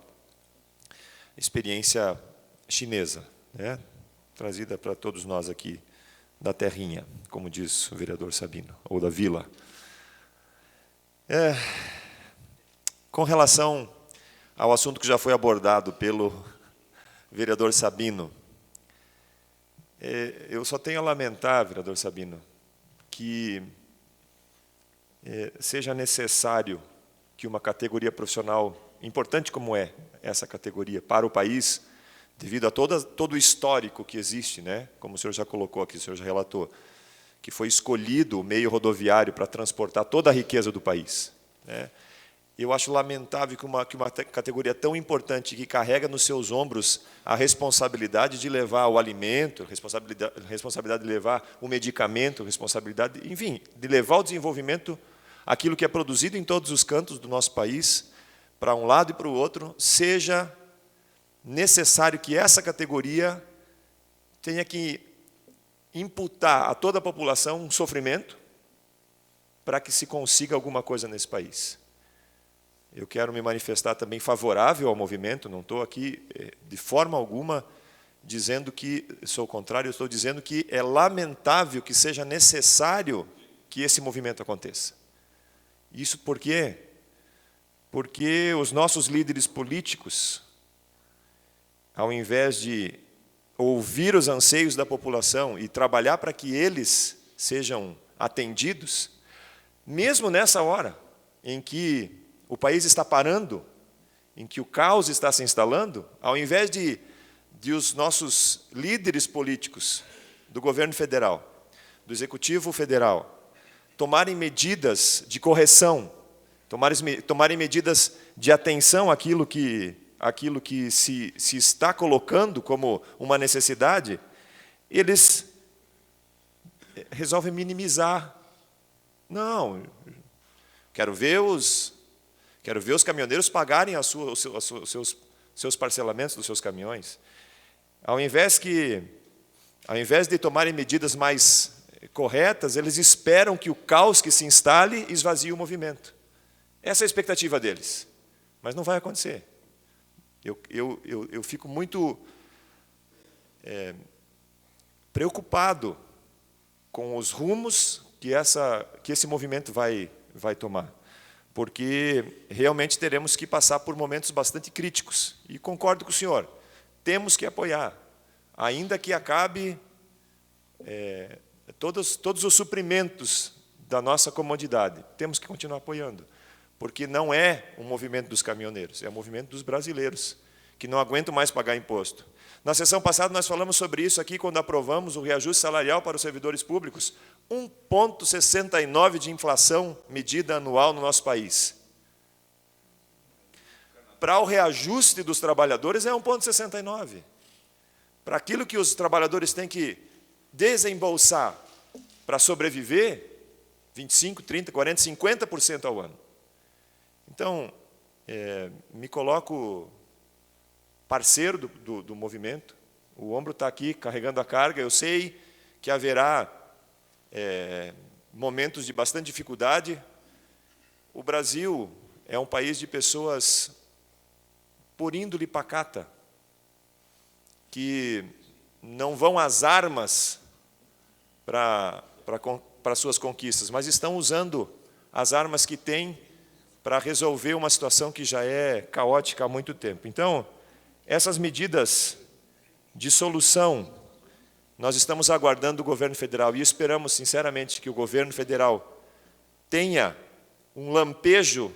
Experiência chinesa, né? Trazida para todos nós aqui da terrinha, como diz o vereador Sabino, ou da vila. Com relação ao assunto que já foi abordado pelo vereador Sabino, eu só tenho a lamentar, vereador Sabino, que seja necessário que uma categoria profissional importante como é essa categoria para o país, devido a todo o histórico que existe, né? Como o senhor já colocou aqui, o senhor já relatou, que foi escolhido o meio rodoviário para transportar toda a riqueza do país, né? Eu acho lamentável que uma categoria tão importante, que carrega nos seus ombros a responsabilidade de levar o alimento, responsabilidade de levar o medicamento, responsabilidade, enfim, de levar o desenvolvimento, aquilo que é produzido em todos os cantos do nosso país, para um lado e para o outro, seja necessário que essa categoria tenha que imputar a toda a população um sofrimento para que se consiga alguma coisa nesse país. Eu quero me manifestar também favorável ao movimento, não estou aqui de forma alguma dizendo que sou contrário, eu estou dizendo que é lamentável que seja necessário que esse movimento aconteça. Isso por quê? Porque os nossos líderes políticos, ao invés de ouvir os anseios da população e trabalhar para que eles sejam atendidos, mesmo nessa hora em que o país está parando, em que o caos está se instalando, ao invés de os nossos líderes políticos do governo federal, do executivo federal, tomarem medidas de correção, tomarem medidas de atenção àquilo que se está colocando como uma necessidade, eles resolvem minimizar. Não, quero ver os caminhoneiros pagarem os seus parcelamentos dos seus caminhões. Ao invés de tomarem medidas mais corretas, eles esperam que o caos que se instale esvazie o movimento. Essa é a expectativa deles, mas não vai acontecer. Eu fico muito preocupado com os rumos que esse movimento vai tomar, porque realmente teremos que passar por momentos bastante críticos. E concordo com o senhor, temos que apoiar, ainda que acabe todos os suprimentos da nossa comodidade, temos que continuar apoiando, porque não é um movimento dos caminhoneiros, é um movimento dos brasileiros, que não aguentam mais pagar imposto. Na sessão passada, nós falamos sobre isso aqui, quando aprovamos o reajuste salarial para os servidores públicos, 1,69% de inflação medida anual no nosso país. Para o reajuste dos trabalhadores é 1,69%. Para aquilo que os trabalhadores têm que desembolsar para sobreviver, 25%, 30%, 40%, 50% ao ano. Então, me coloco parceiro do movimento, o ombro está aqui carregando a carga, eu sei que haverá momentos de bastante dificuldade. O Brasil é um país de pessoas por índole pacata, que não vão às armas para suas conquistas, mas estão usando as armas que têm para resolver uma situação que já é caótica há muito tempo. Então, essas medidas de solução, nós estamos aguardando do governo federal e esperamos, sinceramente, que o governo federal tenha um lampejo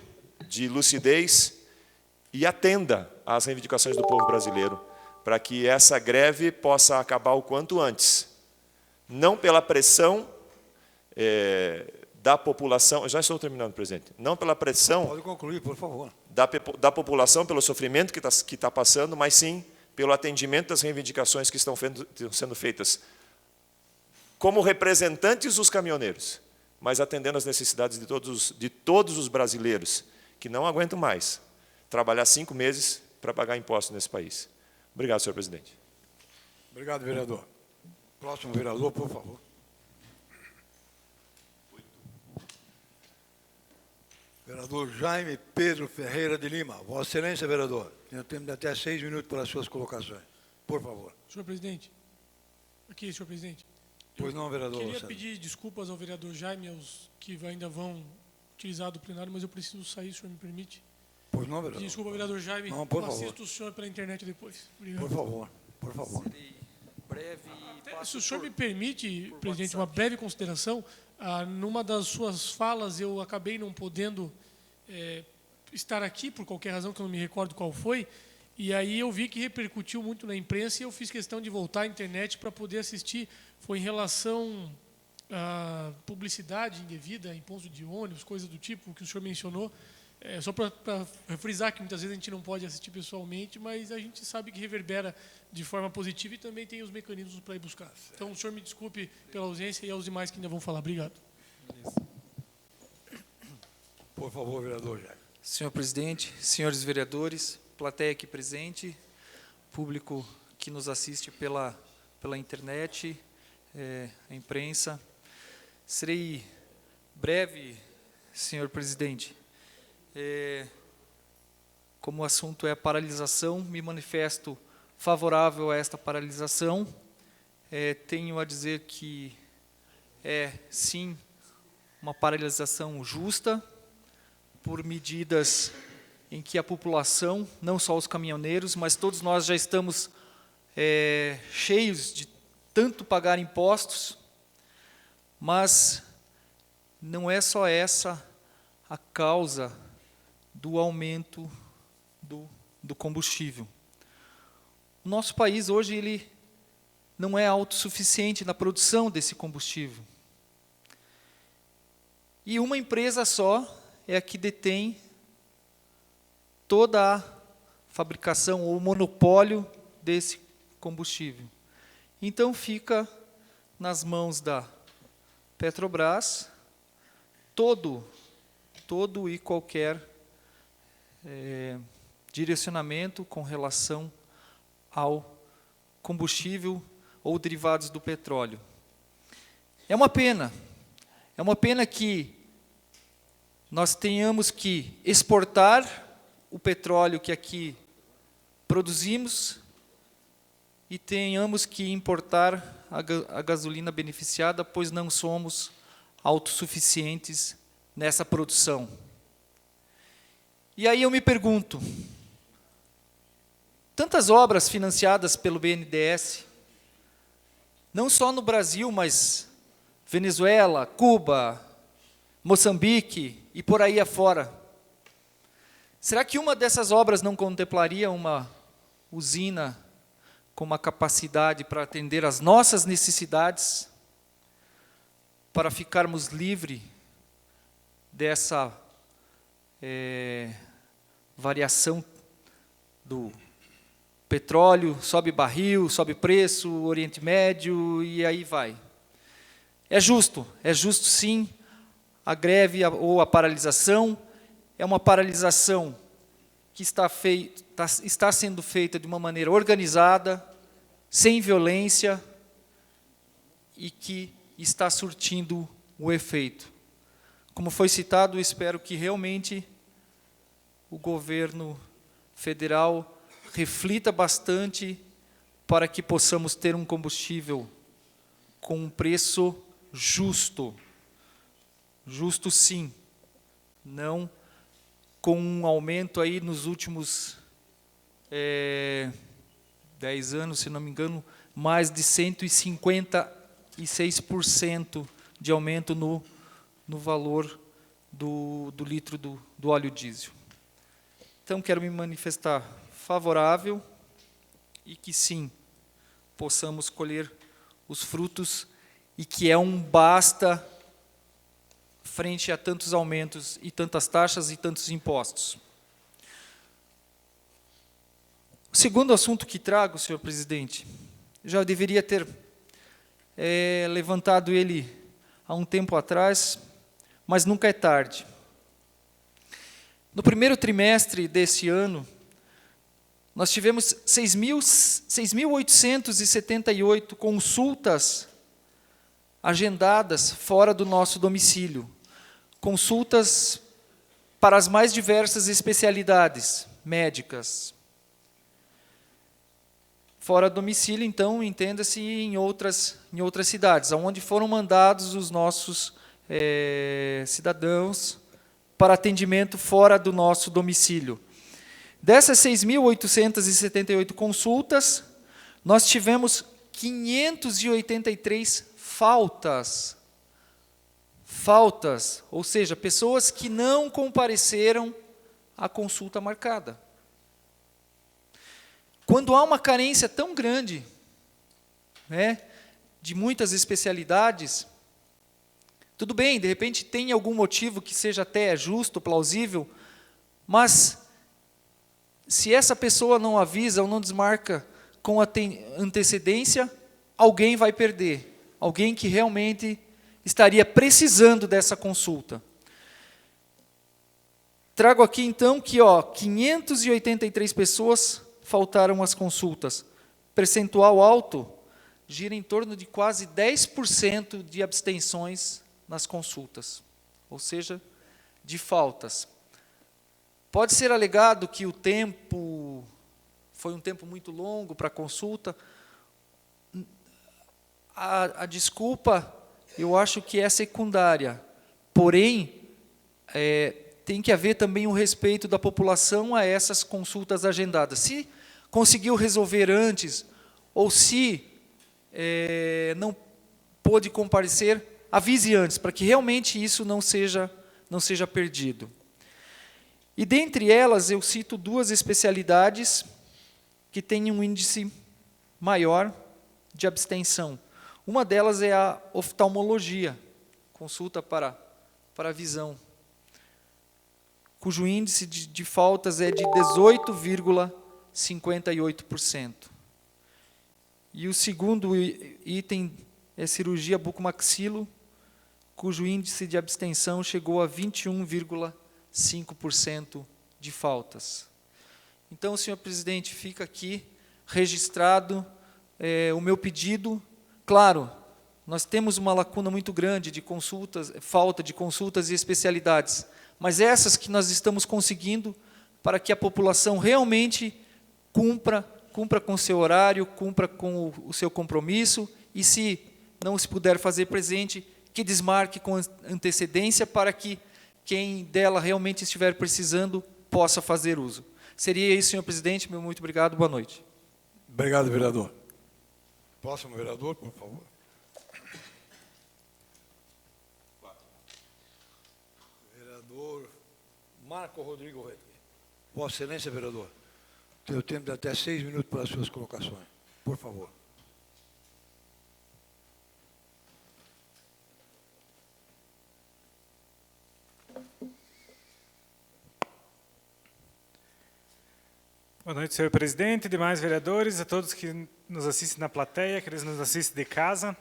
de lucidez e atenda às reivindicações do povo brasileiro, para que essa greve possa acabar o quanto antes. Não pela pressão da população, já estou terminando, presidente, não pela pressão. Pode concluir, por favor. Da população, pelo sofrimento que está passando, mas sim pelo atendimento das reivindicações que estão sendo feitas como representantes dos caminhoneiros, mas atendendo às necessidades de todos os brasileiros que não aguentam mais trabalhar 5 meses para pagar impostos nesse país. Obrigado, senhor presidente. Obrigado, vereador. Próximo vereador, por favor. Vereador Jaime Pedro Ferreira de Lima. Vossa Excelência, vereador, temos até 6 minutos para as suas colocações. Por favor. Senhor presidente. Aqui, senhor presidente. Pois não, vereador. Queria pedir desculpas ao vereador Jaime, aos que ainda vão utilizar do plenário, mas eu preciso sair, se o senhor me permite. Pois não, vereador. Desculpa, vereador Jaime. Não, por eu favor. assisto o senhor pela internet depois. Obrigado. Por favor, por favor. Breve. Se o senhor me permite, presidente, uma breve consideração, numa das suas falas eu acabei não podendo estar aqui, por qualquer razão que eu não me recordo qual foi, e aí eu vi que repercutiu muito na imprensa e eu fiz questão de voltar à internet para poder assistir. Foi em relação à publicidade indevida em pontos de ônibus, coisa do tipo que o senhor mencionou. Só para frisar que muitas vezes a gente não pode assistir pessoalmente, mas a gente sabe que reverbera de forma positiva e também tem os mecanismos para ir buscar. Então, o senhor me desculpe pela ausência e aos demais que ainda vão falar. Obrigado. Por favor, vereador Jaime. Senhor presidente, senhores vereadores, plateia aqui presente, público que nos assiste pela internet, a imprensa. Serei breve, senhor presidente. Como o assunto é a paralisação, me manifesto favorável a esta paralisação. Tenho a dizer que sim, uma paralisação justa, por medidas em que a população, não só os caminhoneiros, mas todos nós já estamos cheios de tanto pagar impostos, mas não é só essa a causa do aumento do combustível. O nosso país hoje ele não é autossuficiente na produção desse combustível. E uma empresa só é a que detém toda a fabricação ou monopólio desse combustível. Então fica nas mãos da Petrobras todo e qualquer direcionamento com relação ao combustível ou derivados do petróleo. É uma pena que nós tenhamos que exportar o petróleo que aqui produzimos e tenhamos que importar a gasolina beneficiada, pois não somos autossuficientes nessa produção. E aí eu me pergunto, tantas obras financiadas pelo BNDES, não só no Brasil, mas Venezuela, Cuba, Moçambique e por aí afora. Será que uma dessas obras não contemplaria uma usina com uma capacidade para atender às nossas necessidades, para ficarmos livres dessa variação do petróleo, sobe barril, sobe preço, Oriente Médio e aí vai. É justo sim, a greve ou a paralisação. É uma paralisação que está sendo feita de uma maneira organizada, sem violência e que está surtindo o efeito. Como foi citado, espero que realmente o governo federal reflita bastante para que possamos ter um combustível com um preço justo. Justo sim, não com um aumento aí nos últimos 10 anos, se não me engano, mais de 156% de aumento no valor do litro do óleo diesel. Então, quero me manifestar favorável e que sim, possamos colher os frutos e que é um basta frente a tantos aumentos e tantas taxas e tantos impostos. O segundo assunto que trago, senhor presidente, já deveria ter levantado ele há um tempo atrás, mas nunca é tarde. No primeiro trimestre desse ano, nós tivemos 6.878 consultas agendadas fora do nosso domicílio. Consultas para as mais diversas especialidades médicas. Fora do domicílio, então, entenda-se em outras cidades, onde foram mandados os nossos cidadãos para atendimento fora do nosso domicílio. Dessas 6.878 consultas, nós tivemos 583 faltas, ou seja, pessoas que não compareceram à consulta marcada. Quando há uma carência tão grande, de muitas especialidades, tudo bem, de repente tem algum motivo que seja até justo, plausível, mas se essa pessoa não avisa ou não desmarca com antecedência, alguém vai perder, alguém que realmente estaria precisando dessa consulta. Trago aqui então que 583 pessoas faltaram às consultas, percentual alto, gira em torno de quase 10% de abstenções nas consultas, ou seja, de faltas. Pode ser alegado que o tempo foi um tempo muito longo para a consulta. A desculpa, eu acho que é secundária, porém, tem que haver também um respeito da população a essas consultas agendadas. Se conseguiu resolver antes, ou se não pôde comparecer, avise antes, para que realmente isso não seja perdido. E dentre elas, eu cito 2 especialidades que têm um índice maior de abstenção. Uma delas é a oftalmologia, consulta para a visão, cujo índice de faltas é de 18,58%. E o segundo item é cirurgia bucomaxilo, cujo índice de abstenção chegou a 21,5% de faltas. Então, senhor presidente, fica aqui registrado o meu pedido. Claro, nós temos uma lacuna muito grande de consultas, falta de consultas e especialidades, mas essas que nós estamos conseguindo para que a população realmente cumpra com o seu horário, cumpra com o seu compromisso, e se não se puder fazer presente, que desmarque com antecedência para que quem dela realmente estiver precisando possa fazer uso. Seria isso, senhor presidente. Muito obrigado, boa noite. Obrigado, vereador. Próximo vereador, por favor. Vereador Marco Rodrigo Reis. Vossa Excelência, vereador, tenho tempo de até 6 minutos para as suas colocações. Por favor. Boa noite, senhor presidente, demais vereadores, a todos que nos assistem na plateia, aqueles que nos assistem de casa.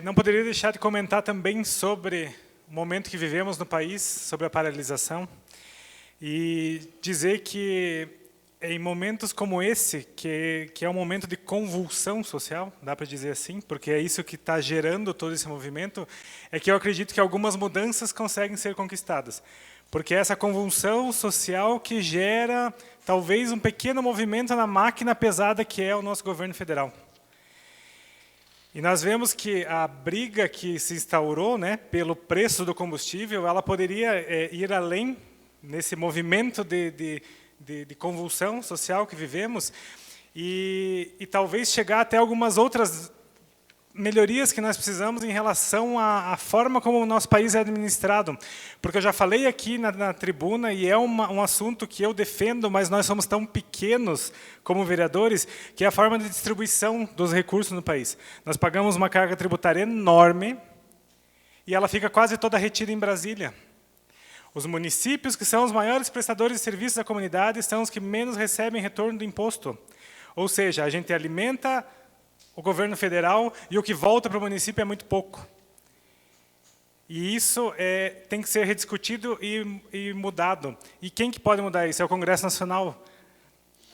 Não poderia deixar de comentar também sobre o momento que vivemos no país, sobre a paralisação, e dizer que em momentos como esse, que é um momento de convulsão social, dá para dizer assim, porque é isso que está gerando todo esse movimento, é que eu acredito que algumas mudanças conseguem ser conquistadas. Porque é essa convulsão social que gera, talvez, um pequeno movimento na máquina pesada que é o nosso governo federal. E nós vemos que a briga que se instaurou, né, pelo preço do combustível, ela poderia ir além nesse movimento de convulsão social que vivemos e talvez chegar até algumas outras melhorias que nós precisamos em relação à forma como o nosso país é administrado. Porque eu já falei aqui na tribuna, e é um assunto que eu defendo, mas nós somos tão pequenos como vereadores, que é a forma de distribuição dos recursos no país. Nós pagamos uma carga tributária enorme, e ela fica quase toda retida em Brasília. Os municípios, que são os maiores prestadores de serviços da comunidade, são os que menos recebem retorno do imposto. Ou seja, a gente alimenta o governo federal e o que volta para o município é muito pouco. E isso tem que ser rediscutido e mudado. E quem que pode mudar isso? É o Congresso Nacional.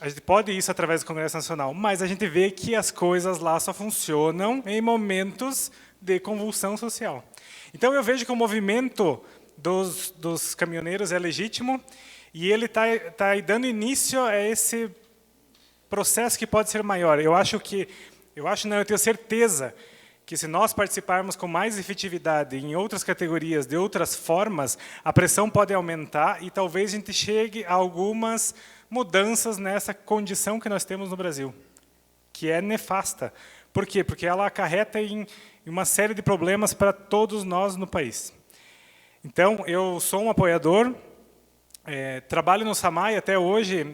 A gente pode isso através do Congresso Nacional, mas a gente vê que as coisas lá só funcionam em momentos de convulsão social. Então, eu vejo que o movimento dos caminhoneiros é legítimo e ele está dando início a esse processo que pode ser maior. Eu tenho certeza que se nós participarmos com mais efetividade em outras categorias, de outras formas, a pressão pode aumentar e talvez a gente chegue a algumas mudanças nessa condição que nós temos no Brasil, que é nefasta. Por quê? Porque ela acarreta em uma série de problemas para todos nós no país. Então, eu sou um apoiador, trabalho no SAMAI até hoje.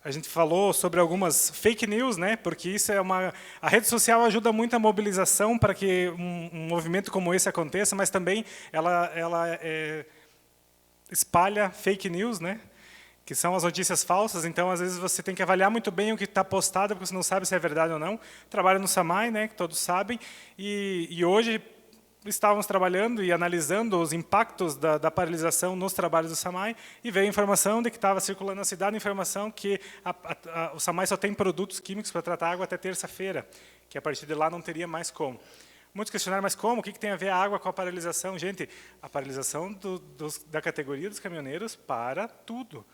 A gente falou sobre algumas fake news, né? Porque isso a rede social ajuda muito a mobilização para que um movimento como esse aconteça, mas também ela espalha fake news, né? Que são as notícias falsas. Então, às vezes, você tem que avaliar muito bem o que está postado, porque você não sabe se é verdade ou não. Trabalho no SAMAI, né? Que todos sabem. E hoje, estávamos trabalhando e analisando os impactos da paralisação nos trabalhos do SAMAI e veio a informação de que estava circulando na cidade a informação que o SAMAI só tem produtos químicos para tratar água até terça-feira, que a partir de lá não teria mais como. Muitos questionaram, mas como? O que tem a ver a água com a paralisação? Gente, a paralisação da categoria dos caminhoneiros para tudo.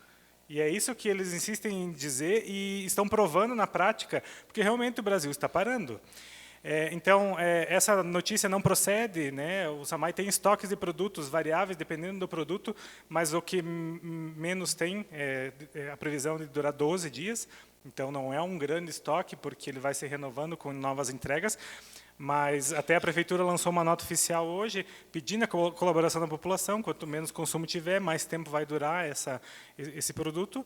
E é isso que eles insistem em dizer e estão provando na prática, porque realmente o Brasil está parando. Então, essa notícia não procede, né? O SAMAI tem estoques de produtos variáveis, dependendo do produto, mas o que menos tem é a previsão de durar 12 dias, então não é um grande estoque, porque ele vai se renovando com novas entregas, mas até a Prefeitura lançou uma nota oficial hoje, pedindo a colaboração da população, quanto menos consumo tiver, mais tempo vai durar esse produto.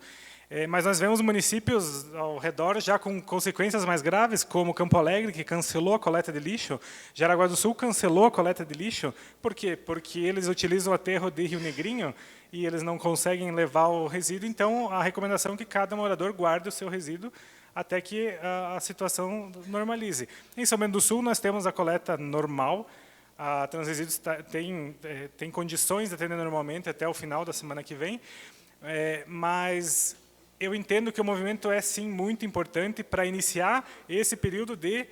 Mas nós vemos municípios ao redor já com consequências mais graves, como Campo Alegre, que cancelou a coleta de lixo, Jaraguá do Sul cancelou a coleta de lixo. Por quê? Porque eles utilizam o aterro de Rio Negrinho e eles não conseguem levar o resíduo, então a recomendação é que cada morador guarde o seu resíduo até que a situação normalize. Em São Bento do Sul, nós temos a coleta normal, a Transresíduos tem condições de atender normalmente até o final da semana que vem, mas eu entendo que o movimento é, sim, muito importante para iniciar esse período de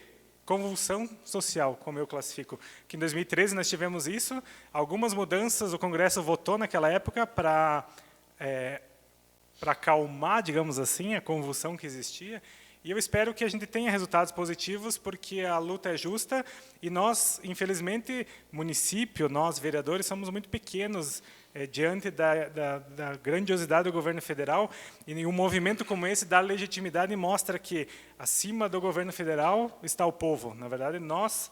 convulsão social, como eu classifico. Que em 2013 nós tivemos isso, algumas mudanças, o Congresso votou naquela época para acalmar, digamos assim, a convulsão que existia. E eu espero que a gente tenha resultados positivos, porque a luta é justa e nós, infelizmente, município, nós, vereadores, somos muito pequenos diante da grandiosidade do governo federal, e um movimento como esse dá legitimidade e mostra que, acima do governo federal, está o povo. Na verdade, nós,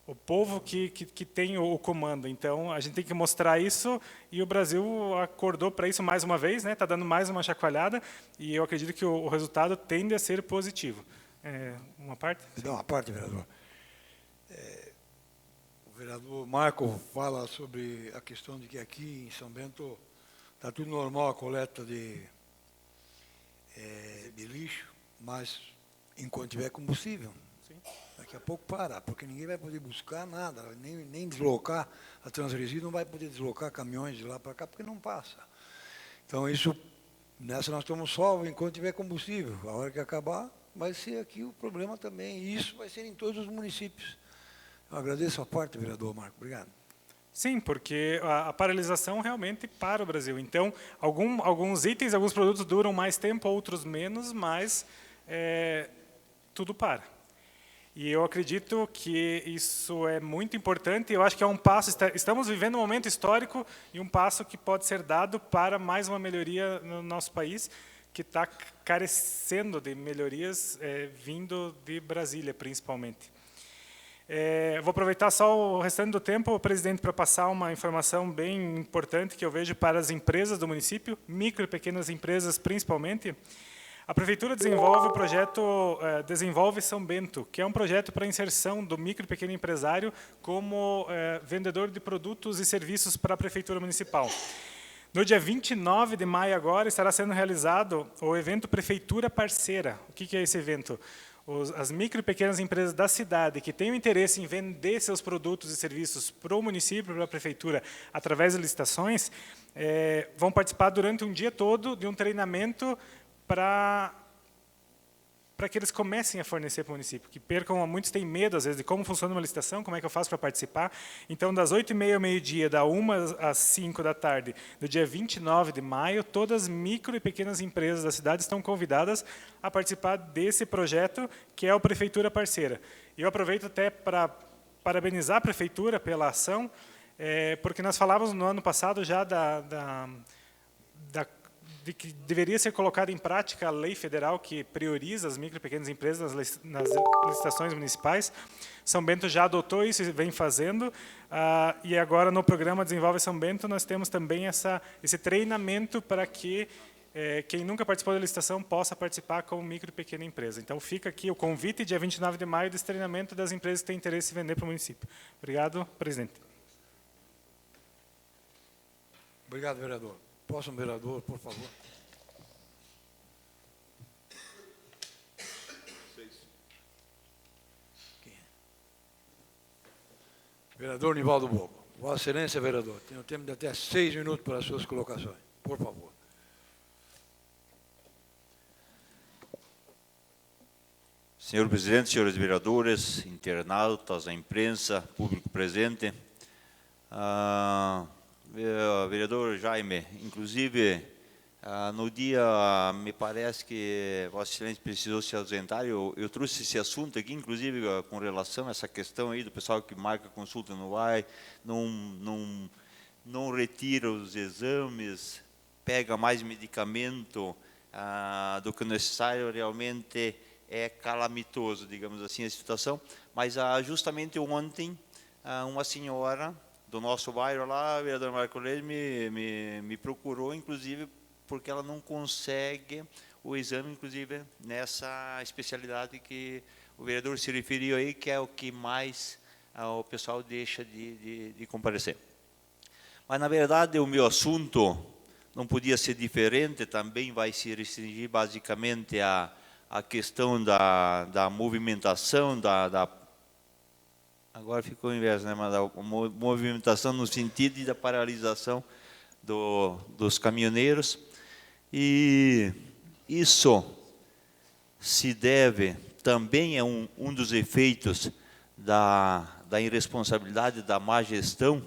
o povo que tem o comando. Então, a gente tem que mostrar isso, e o Brasil acordou para isso mais uma vez, né? Está dando mais uma chacoalhada, e eu acredito que o resultado tende a ser positivo. Uma parte? Dá uma parte, vereador. O vereador Marco fala sobre a questão de que aqui em São Bento está tudo normal, a coleta de lixo, mas enquanto tiver combustível. Sim. Daqui a pouco para, porque ninguém vai poder buscar nada, nem deslocar a Transresíduos, não vai poder deslocar caminhões de lá para cá, porque não passa. Então, nessa nós estamos salvos enquanto tiver combustível. A hora que acabar, vai ser aqui o problema também. E isso vai ser em todos os municípios. Eu agradeço a parte, vereador Marco. Obrigado. Sim, porque a paralisação realmente para o Brasil. Então, alguns itens, alguns produtos duram mais tempo, outros menos, mas tudo para. E eu acredito que isso é muito importante. Eu acho que é um passo. Estamos vivendo um momento histórico e um passo que pode ser dado para mais uma melhoria no nosso país, que está carecendo de melhorias vindo de Brasília, principalmente. Vou aproveitar só o restante do tempo, presidente, para passar uma informação bem importante que eu vejo para as empresas do município, micro e pequenas empresas principalmente. A Prefeitura desenvolve o projeto Desenvolve São Bento, que é um projeto para a inserção do micro e pequeno empresário como vendedor de produtos e serviços para a Prefeitura Municipal. No dia 29 de maio agora estará sendo realizado o evento Prefeitura Parceira. O que é esse evento? As micro e pequenas empresas da cidade que têm o interesse em vender seus produtos e serviços para o município, para a prefeitura, através de licitações, vão participar durante um dia todo de um treinamento para que eles comecem a fornecer para o município, que percam, muitos têm medo, às vezes, de como funciona uma licitação, como é que eu faço para participar. Então, das 8h30 ao meio-dia, da 1 às 5 da tarde, do dia 29 de maio, todas as micro e pequenas empresas da cidade estão convidadas a participar desse projeto, que é o Prefeitura Parceira. Eu aproveito até para parabenizar a Prefeitura pela ação, porque nós falávamos no ano passado já de que deveria ser colocada em prática a lei federal que prioriza as micro e pequenas empresas nas licitações municipais. São Bento já adotou isso e vem fazendo, e agora no programa Desenvolve São Bento nós temos também esse treinamento para que quem nunca participou da licitação possa participar como micro e pequena empresa. Então fica aqui o convite, dia 29 de maio, desse treinamento das empresas que têm interesse em vender para o município. Obrigado, presidente. Obrigado, vereador. Próximo vereador, por favor. Vereador Nivaldo Bogo. Vossa Excelência, vereador, tem um tempo de até 6 minutos para as suas colocações. Por favor. Senhor presidente, senhores vereadores, internautas, a imprensa, público presente, vereador Jaime, inclusive, no dia, me parece que Vossa Excelência precisou se ausentar, eu trouxe esse assunto aqui, inclusive, com relação a essa questão aí do pessoal que marca consulta, não vai, não retira os exames, pega mais medicamento do que o necessário, realmente é calamitoso, digamos assim, a situação. Mas justamente ontem, uma senhora do nosso bairro lá, a vereadora Marco Leite, me procurou, inclusive, porque ela não consegue o exame, inclusive, nessa especialidade que o vereador se referiu aí, que é o que mais o pessoal deixa de comparecer. Mas, na verdade, o meu assunto não podia ser diferente, também vai se restringir basicamente a questão da movimentação, agora ficou o inverso, né? Mas a movimentação no sentido da paralisação dos caminhoneiros. E isso se deve, também é um dos efeitos da irresponsabilidade, da má gestão,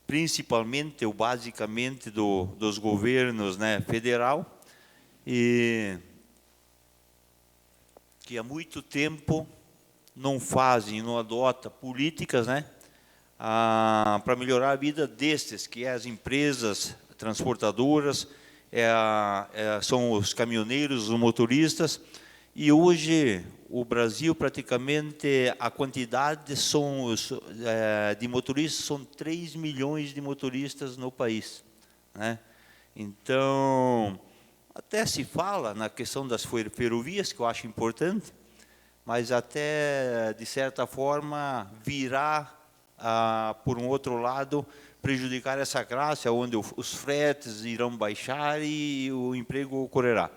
principalmente ou basicamente dos governos, né, federal, e que há muito tempo não fazem, não adotam políticas, né, para melhorar a vida destes, que é as empresas transportadoras, são os caminhoneiros, os motoristas, e hoje o Brasil praticamente, a quantidade de motoristas, são 3 milhões de motoristas no país, né? Então, até se fala na questão das ferrovias, que eu acho importante, mas até, de certa forma, virá, por um outro lado, prejudicar essa classe, onde os fretes irão baixar e o emprego ocorrerá.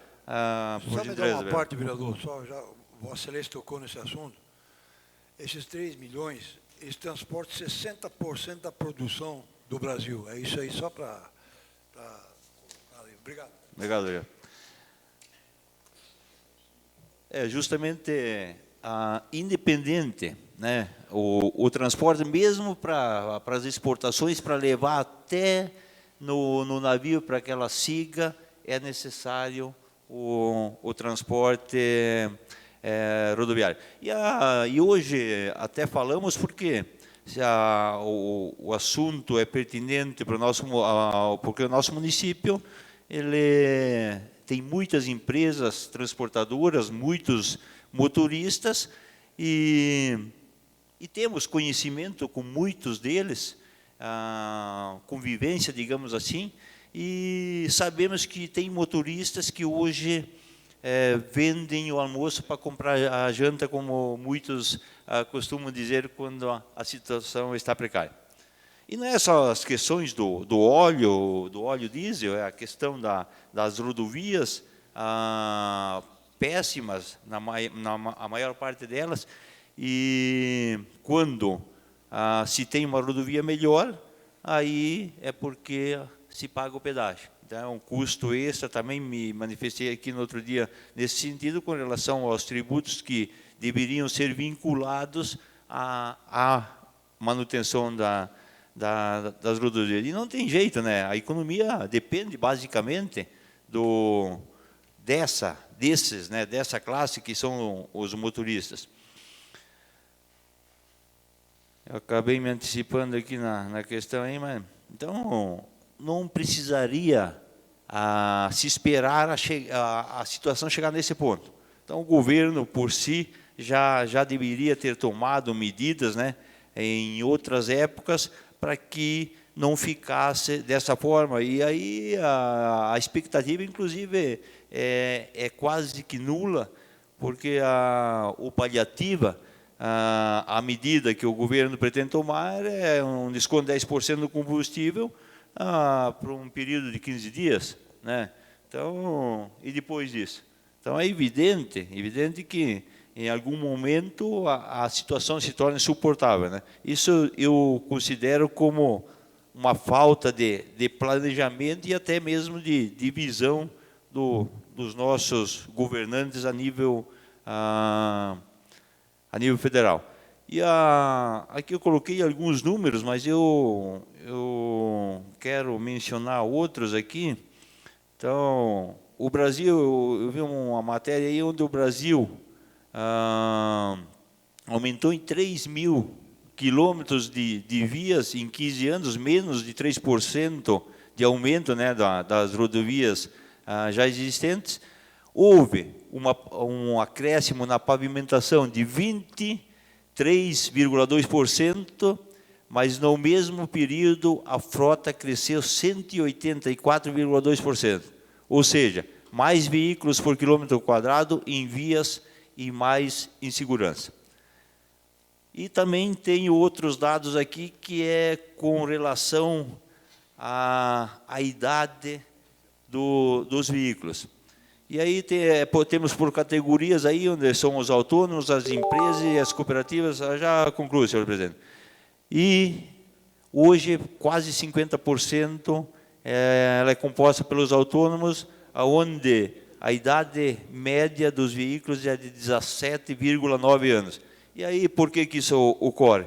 Só me dá uma parte, vereador, só já Vossa Excelência tocou nesse assunto. Esses 3 milhões, eles transportam 60% da produção do Brasil. É isso aí, só para... Obrigado. Obrigado, vereador. Justamente independente, né, o transporte, mesmo para as exportações, para levar até no navio para que ela siga, é necessário o transporte rodoviário. E hoje até falamos porque o assunto é pertinente para porque o nosso município ele tem muitas empresas transportadoras, muitos motoristas, e temos conhecimento com muitos deles, convivência, digamos assim, e sabemos que tem motoristas que hoje vendem o almoço para comprar a janta, como muitos costumam dizer quando a situação está precária. E não é só as questões do óleo diesel, é a questão das rodovias péssimas, a maior parte delas, e quando se tem uma rodovia melhor, aí é porque se paga o pedágio. Então, é um custo extra. Também me manifestei aqui no outro dia nesse sentido, com relação aos tributos que deveriam ser vinculados à manutenção das rodovias. E não tem jeito, né? A economia depende basicamente dessa classe que são os motoristas. Eu acabei me antecipando aqui na questão aí, mas então não precisaria se esperar a situação chegar nesse ponto. Então o governo por si já deveria ter tomado medidas, né, em outras épocas, para que não ficasse dessa forma. E aí a expectativa, inclusive, é quase que nula, porque o paliativa, a medida que o governo pretende tomar é um desconto de 10% do combustível por um período de 15 dias, né? Então, e depois disso? Então é evidente que em algum momento a situação se torna insuportável, né? Isso eu considero como uma falta de planejamento e até mesmo de visão dos nossos governantes a nível federal. E aqui eu coloquei alguns números, mas eu quero mencionar outros aqui. Então, o Brasil, eu vi uma matéria aí onde o Brasil aumentou em 3 mil quilômetros de vias em 15 anos, menos de 3% de aumento, né, das rodovias já existentes. Houve um acréscimo na pavimentação de 23,2%, mas no mesmo período a frota cresceu 184,2%. Ou seja, mais veículos por quilômetro quadrado em vias e mais insegurança. E também tem outros dados aqui que é com relação à idade dos veículos. E aí temos por categorias aí, onde são os autônomos, as empresas e as cooperativas. Já concluo, senhor presidente. E hoje quase 50% ela é composta pelos autônomos, onde a idade média dos veículos é de 17,9 anos. E aí, por que isso ocorre?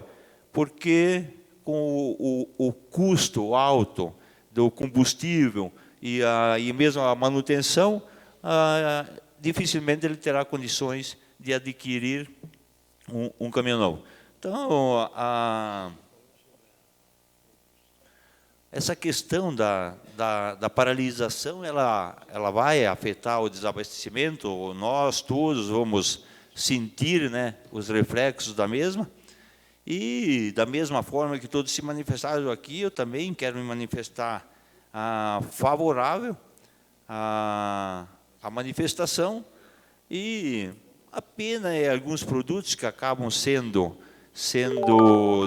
Porque com o custo alto do combustível e mesmo a manutenção, dificilmente ele terá condições de adquirir um caminhão novo. Então, essa questão da paralisação, ela vai afetar o desabastecimento, nós todos vamos sentir, né, os reflexos da mesma, e da mesma forma que todos se manifestaram aqui, eu também quero me manifestar favorável à manifestação, e a pena é alguns produtos que acabam sendo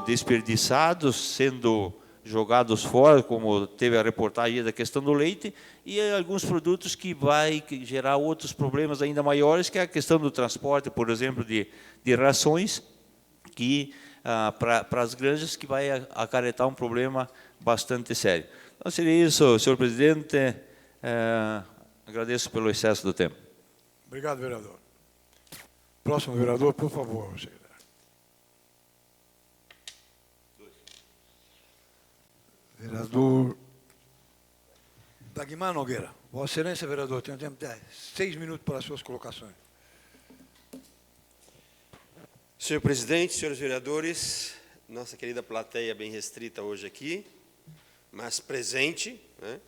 desperdiçados, sendo jogados fora, como teve a reportagem da questão do leite, e alguns produtos que vai gerar outros problemas ainda maiores, que é a questão do transporte, por exemplo, de rações, que para as granjas, que vai acarretar um problema bastante sério. Então, seria isso, senhor presidente. Agradeço pelo excesso do tempo. Obrigado, vereador. Próximo vereador, por favor, secretário. Vereador Dagmar Nogueira. Vossa Excelência, vereador, tem um tempo de 6 minutos para as suas colocações. Senhor presidente, senhores vereadores, nossa querida plateia bem restrita hoje aqui, mas presente, né?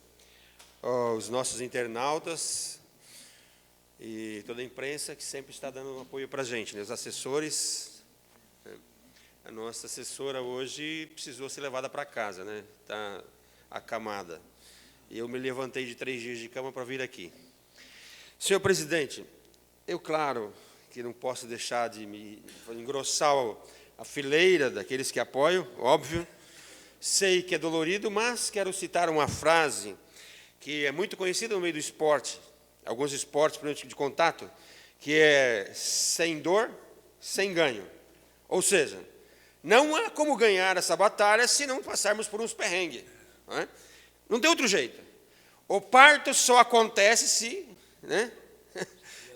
Os nossos internautas e toda a imprensa que sempre está dando apoio para a gente, né? Os assessores. A nossa assessora hoje precisou ser levada para casa, né? Está acamada. E eu me levantei de 3 dias de cama para vir aqui. Senhor presidente, eu, claro, que não posso deixar de me engrossar a fileira daqueles que apoiam, óbvio. Sei que é dolorido, mas quero citar uma frase que é muito conhecida no meio do esporte, alguns esportes de contato, que é sem dor, sem ganho. Ou seja, não há como ganhar essa batalha se não passarmos por uns perrengues. Não tem outro jeito. O parto só acontece se... né?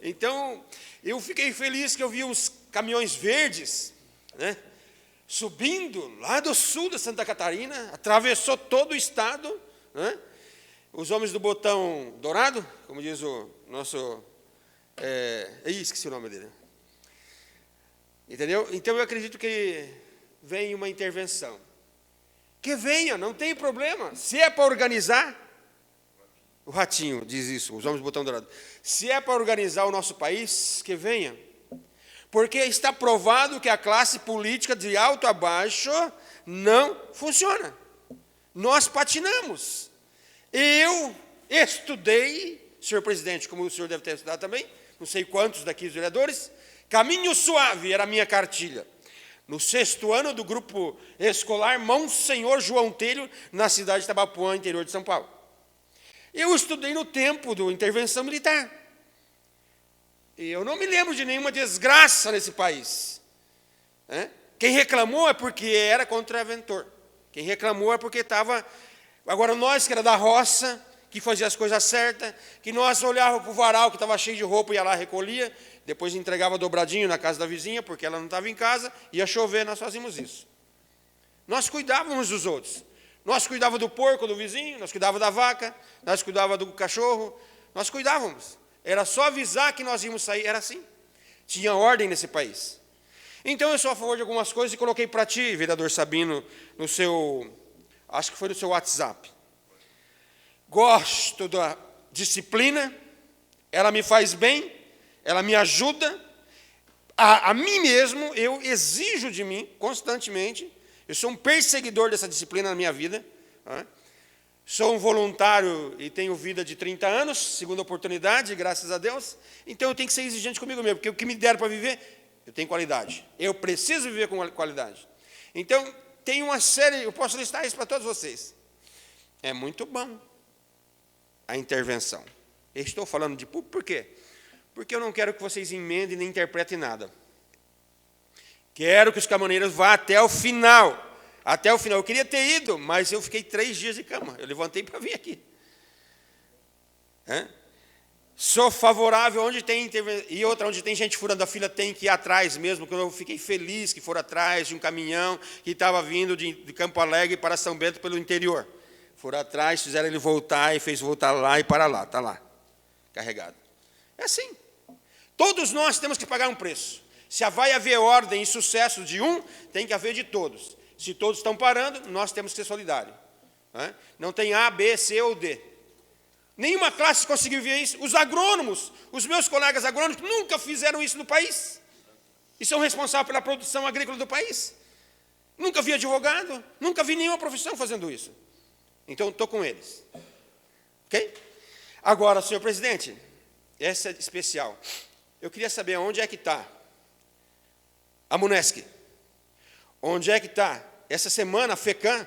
Então, eu fiquei feliz que eu vi uns caminhões verdes, né, subindo lá do sul de Santa Catarina, atravessou todo o estado, né? Os homens do botão dourado, como diz o nosso... esqueci o nome dele. Entendeu? Então, eu acredito que vem uma intervenção. Que venha, não tem problema. Se é para organizar, o Ratinho diz isso, os homens do botão dourado. Se é para organizar o nosso país, que venha. Porque está provado que a classe política de alto a baixo não funciona. Nós patinamos. Eu estudei, senhor presidente, como o senhor deve ter estudado também, não sei quantos daqui os vereadores, Caminho Suave era a minha cartilha. No 6º ano do grupo escolar Monsenhor João Telho, na cidade de Tabapuã, interior de São Paulo. Eu estudei no tempo da intervenção militar. E eu não me lembro de nenhuma desgraça nesse país. Né? Quem reclamou é porque era contraventor. Quem reclamou é porque estava... Agora, nós que era da roça, que fazia as coisas certas, que nós olhávamos para o varal, que estava cheio de roupa, ia lá, recolhia, depois entregava dobradinho na casa da vizinha, porque ela não estava em casa, ia chover, nós fazíamos isso. Nós cuidávamos dos outros. Nós cuidávamos do porco do vizinho, nós cuidávamos da vaca, nós cuidávamos do cachorro, nós cuidávamos. Era só avisar que nós íamos sair, era assim. Tinha ordem nesse país. Então, eu sou a favor de algumas coisas e coloquei para ti, vereador Sabino, no seu, acho que foi no seu WhatsApp. Gosto da disciplina, ela me faz bem, ela me ajuda. A mim mesmo, eu exijo de mim, constantemente, eu sou um perseguidor dessa disciplina na minha vida. Né? Sou um voluntário e tenho vida de 30 anos, segunda oportunidade, graças a Deus. Então, eu tenho que ser exigente comigo mesmo, porque o que me deram para viver, eu tenho qualidade. Eu preciso viver com qualidade. Então, tem uma série, eu posso listar isso para todos vocês. É muito bom a intervenção. Eu estou falando de público, por quê? Porque eu não quero que vocês emendem nem interpretem nada. Quero que os caminhoneiros vá até o final. Até o final. Eu queria ter ido, mas eu fiquei 3 dias de cama. Eu levantei para vir aqui. Sou favorável onde tem intervenção. E outra, onde tem gente furando a fila, tem que ir atrás mesmo. Porque eu fiquei feliz que foram atrás de um caminhão que estava vindo de Campo Alegre para São Bento pelo interior. Foram atrás, fizeram ele voltar e fez voltar lá e para lá. Está lá, carregado. É assim. Todos nós temos que pagar um preço. Se vai haver ordem e sucesso de um, tem que haver de todos. Se todos estão parando, nós temos que ser solidários. Não tem A, B, C ou D. Nenhuma classe conseguiu ver isso. Os agrônomos, os meus colegas agrônomos, nunca fizeram isso no país. E são responsáveis pela produção agrícola do país. Nunca vi advogado, nunca vi nenhuma profissão fazendo isso. Então, estou com eles. Ok? Agora, senhor presidente, essa é especial. Eu queria saber onde é que está a Munesc. Onde é que está? Essa semana, a FECAM,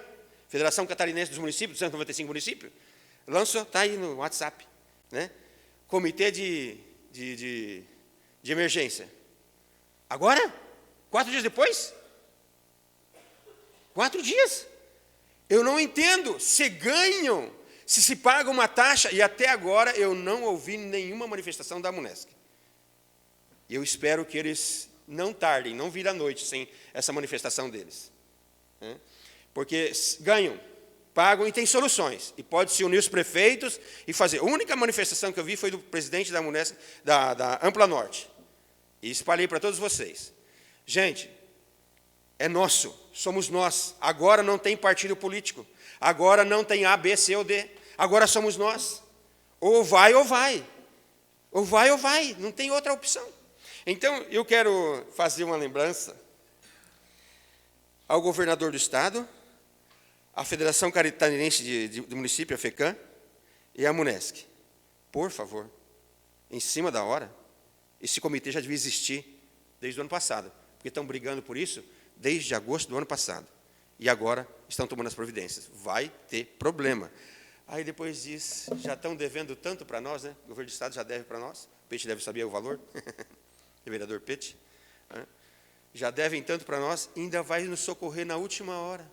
Federação Catarinense dos Municípios, 295 municípios, lançou, está aí no WhatsApp, né? Comitê de emergência. Agora? 4 dias depois? 4 dias? Eu não entendo. Se ganham, se paga uma taxa, e até agora eu não ouvi nenhuma manifestação da Munesc. E eu espero que eles não tardem, não virem à noite sem essa manifestação deles. Porque ganham, pagam e tem soluções. E pode se unir os prefeitos e fazer. A única manifestação que eu vi foi do presidente da Munesc, da Ampla Norte. E espalhei para todos vocês. Gente, é nosso, somos nós. Agora não tem partido político. Agora não tem A, B, C ou D. Agora somos nós. Ou vai ou vai. Ou vai ou vai. Não tem outra opção. Então, eu quero fazer uma lembrança ao governador do Estado, à Federação Catarinense de Município, a FECAM, e à Munesc. Por favor, em cima da hora, esse comitê já devia existir desde o ano passado, porque estão brigando por isso desde agosto do ano passado. E agora estão tomando as providências. Vai ter problema. Aí depois diz, já estão devendo tanto para nós, né? O governo do Estado já deve para nós. O Peixe deve saber o valor. O vereador Peixe. Já devem tanto para nós, ainda vai nos socorrer na última hora.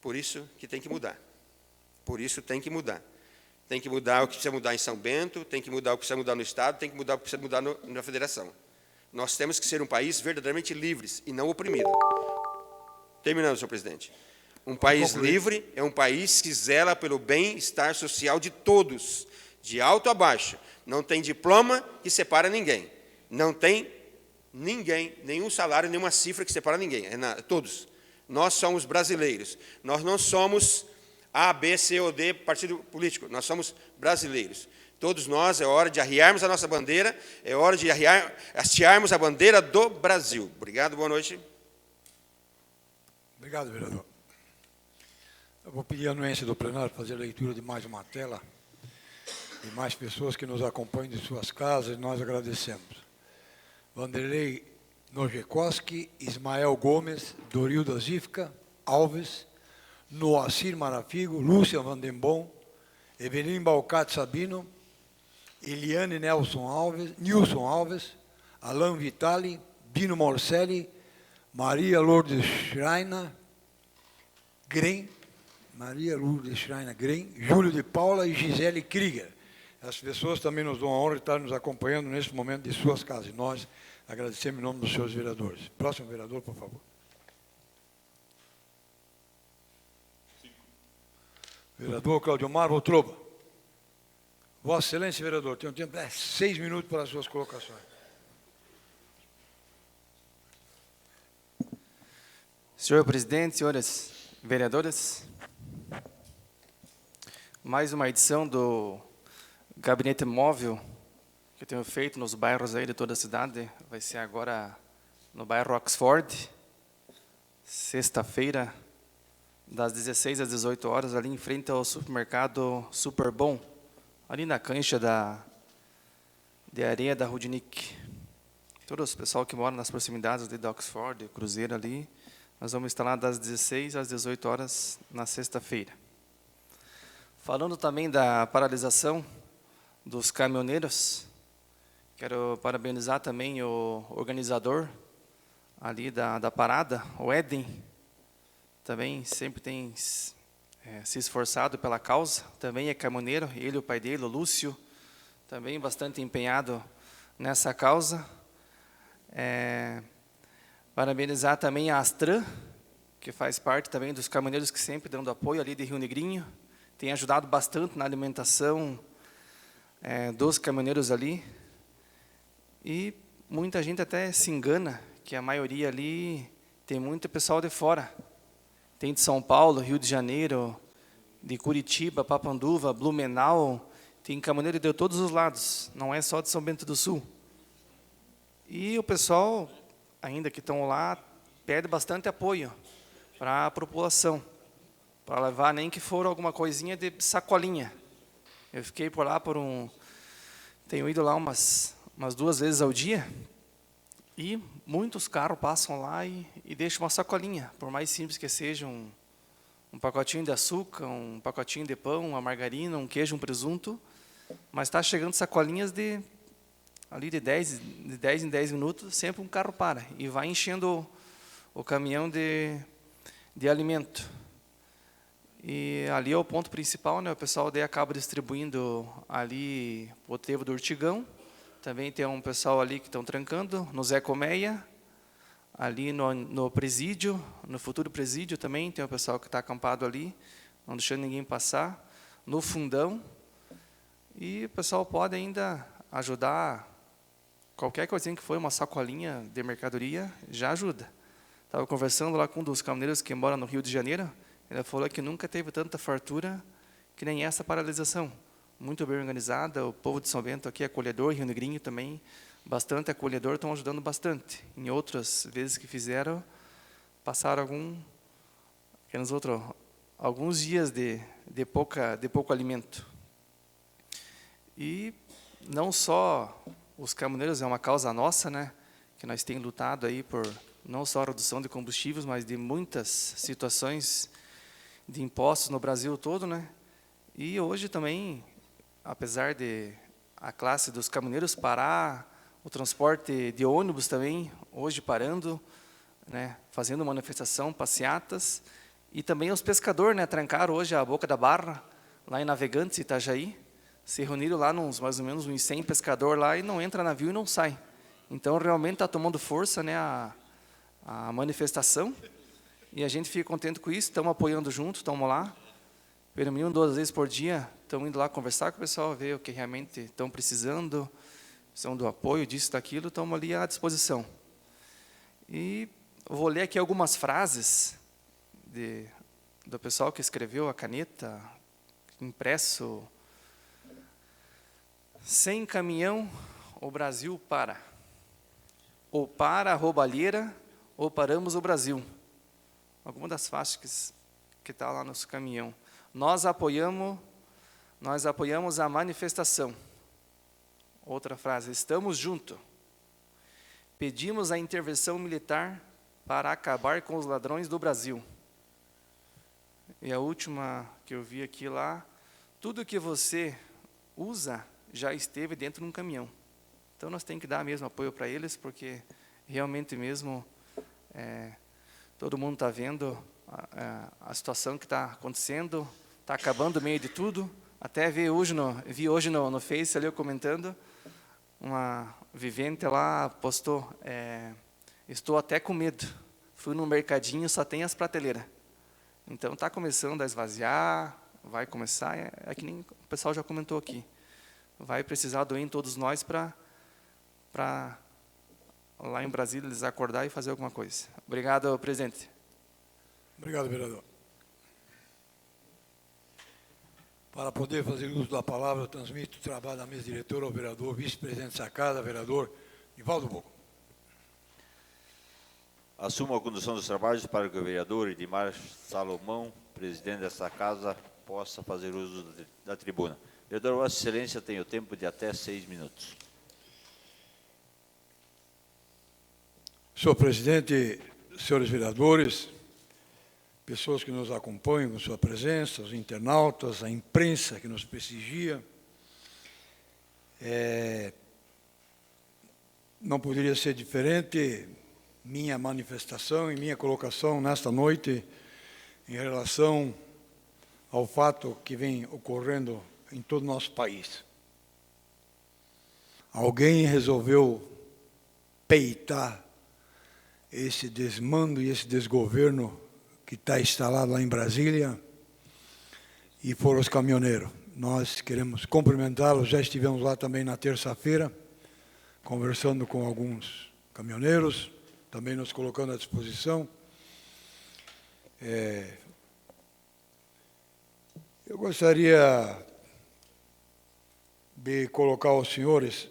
Por isso que tem que mudar. Por isso tem que mudar. Tem que mudar o que precisa mudar em São Bento, tem que mudar o que precisa mudar no Estado, tem que mudar o que precisa mudar na Federação. Nós temos que ser um país verdadeiramente livres e não oprimido. Terminando, senhor presidente. Um país livre é um país que zela pelo bem-estar social de todos, de alto a baixo. Não tem diploma que separa ninguém. Não tem ninguém, nenhum salário, nenhuma cifra que separa ninguém. Todos. Nós somos brasileiros. Nós não somos A, B, C ou D partido político. Nós somos brasileiros. Todos nós, é hora de arriarmos a nossa bandeira, é hora de hastearmos a bandeira do Brasil. Obrigado, boa noite. Obrigado, vereador. Eu vou pedir a anuência do plenário para fazer a leitura de mais uma tela, e mais pessoas que nos acompanham de suas casas, e nós agradecemos. Vanderlei Nojekoski, Ismael Gomes, Dorilda Zifka, Alves, Noacir Marafigo, Lúcia Vandembon, Evelyn Balcat Sabino, Eliane Nilson Alves, Alain Vitali, Dino Morcelli, Maria Lourdes Schreiner Gren, Júlio de Paula e Gisele Krieger. As pessoas também nos dão a honra de estar nos acompanhando nesse momento de suas casas. E nós agradecemos em nome dos senhores vereadores. Próximo vereador, por favor. Vereador Claudiomar Votroba. Vossa Excelência, vereador, tem um tempo de 6 minutos para as suas colocações. Senhor presidente, senhores vereadores, mais uma edição do gabinete móvel que eu tenho feito nos bairros aí de toda a cidade. Vai ser agora no bairro Oxford, sexta-feira, das 16 às 18 horas, ali em frente ao supermercado Superbom, ali na cancha de areia da Rudnick. Todo o pessoal que mora nas proximidades de Oxford, Cruzeiro ali, nós vamos estar lá das 16 às 18 horas na sexta-feira. Falando também da paralisação dos caminhoneiros, quero parabenizar também o organizador ali da parada, o Éden, também sempre tem se esforçado pela causa, também é caminhoneiro, ele e o pai dele, o Lúcio, também bastante empenhado nessa causa. Parabenizar também a Astran, que faz parte também dos caminhoneiros que sempre dando apoio ali de Rio Negrinho, tem ajudado bastante na alimentação dos caminhoneiros ali. E muita gente até se engana, que a maioria ali tem muito pessoal de fora. Tem de São Paulo, Rio de Janeiro, de Curitiba, Papanduva, Blumenau, tem caminhoneiro de todos os lados, não é só de São Bento do Sul. E o pessoal, ainda que estão lá, pede bastante apoio para a população, para levar nem que for alguma coisinha de sacolinha. Eu fiquei por lá tenho ido lá umas 2 vezes ao dia, e muitos carros passam lá e deixam uma sacolinha, por mais simples que seja, um pacotinho de açúcar, um pacotinho de pão, uma margarina, um queijo, um presunto, mas está chegando sacolinhas ali de 10 em 10 minutos, sempre um carro para e vai enchendo o caminhão de alimento. E ali é o ponto principal, né? O pessoal daí acaba distribuindo ali o trevo do Urtigão. Também tem um pessoal ali que estão trancando no Zé Colmeia, ali no presídio, no futuro presídio também tem um pessoal que está acampado ali, não deixando ninguém passar, no fundão. E o pessoal pode ainda ajudar, qualquer coisinha que for, uma sacolinha de mercadoria, já ajuda. Estava conversando lá com um dos caminhoneiros que mora no Rio de Janeiro, ele falou que nunca teve tanta fartura que nem essa paralisação. Muito bem organizada, o povo de São Bento aqui é acolhedor, Rio Negrinho também, bastante acolhedor, estão ajudando bastante. Em outras vezes que fizeram, passaram alguns dias de pouco alimento. E não só os caminhoneiros, é uma causa nossa, né, que nós temos lutado aí por não só a redução de combustíveis, mas de muitas situações de impostos no Brasil todo, né? E hoje também, apesar de a classe dos caminhoneiros parar, o transporte de ônibus também, hoje parando, né, fazendo manifestação, passeatas, e também os pescadores, né, trancaram hoje a boca da barra, lá em Navegantes, Itajaí, se reuniram lá mais ou menos uns 100 pescadores lá, e não entra navio e não sai. Então, realmente está tomando força, né, a manifestação, e a gente fica contente com isso, estamos apoiando junto, estamos lá, pelo mínimo 2 vezes por dia, estamos indo lá conversar com o pessoal, ver o que realmente estão precisando do apoio, disso, daquilo, estamos ali à disposição. E vou ler aqui algumas frases do pessoal que escreveu a caneta, impresso. Sem caminhão, o Brasil para. Ou para a roubalheira, ou paramos o Brasil. Alguma das faixas que está lá no nosso caminhão. Nós apoiamos a manifestação. Outra frase, estamos juntos. Pedimos a intervenção militar para acabar com os ladrões do Brasil. E a última que eu vi aqui lá, tudo que você usa já esteve dentro de um caminhão. Então, nós temos que dar mesmo apoio para eles, porque realmente mesmo todo mundo está vendo a situação que está acontecendo, está acabando o meio de tudo. Até vi hoje no Face ali eu comentando, uma vivente lá postou, estou até com medo, fui no mercadinho, só tem as prateleiras. Então está começando a esvaziar, vai começar, é que nem o pessoal já comentou aqui, vai precisar doer em todos nós para lá em Brasília eles acordar e fazer alguma coisa. Obrigado, presidente. Obrigado, vereador. Para poder fazer uso da palavra, eu transmito o trabalho da mesa diretora ao vereador, vice-presidente da casa, vereador Nivaldo Boco. Assumo a condução dos trabalhos para que o vereador Edmar Salomão, presidente desta casa, possa fazer uso da tribuna. Vereador, Vossa Excelência tem o tempo de até 6 minutos. Senhor presidente, senhores vereadores, pessoas que nos acompanham com sua presença, os internautas, a imprensa que nos prestigia, não poderia ser diferente minha manifestação e minha colocação nesta noite em relação ao fato que vem ocorrendo em todo o nosso país. Alguém resolveu peitar esse desmando e esse desgoverno que está instalado lá em Brasília, e foram os caminhoneiros. Nós queremos cumprimentá-los, já estivemos lá também na terça-feira, conversando com alguns caminhoneiros, também nos colocando à disposição. Eu gostaria de colocar aos senhores,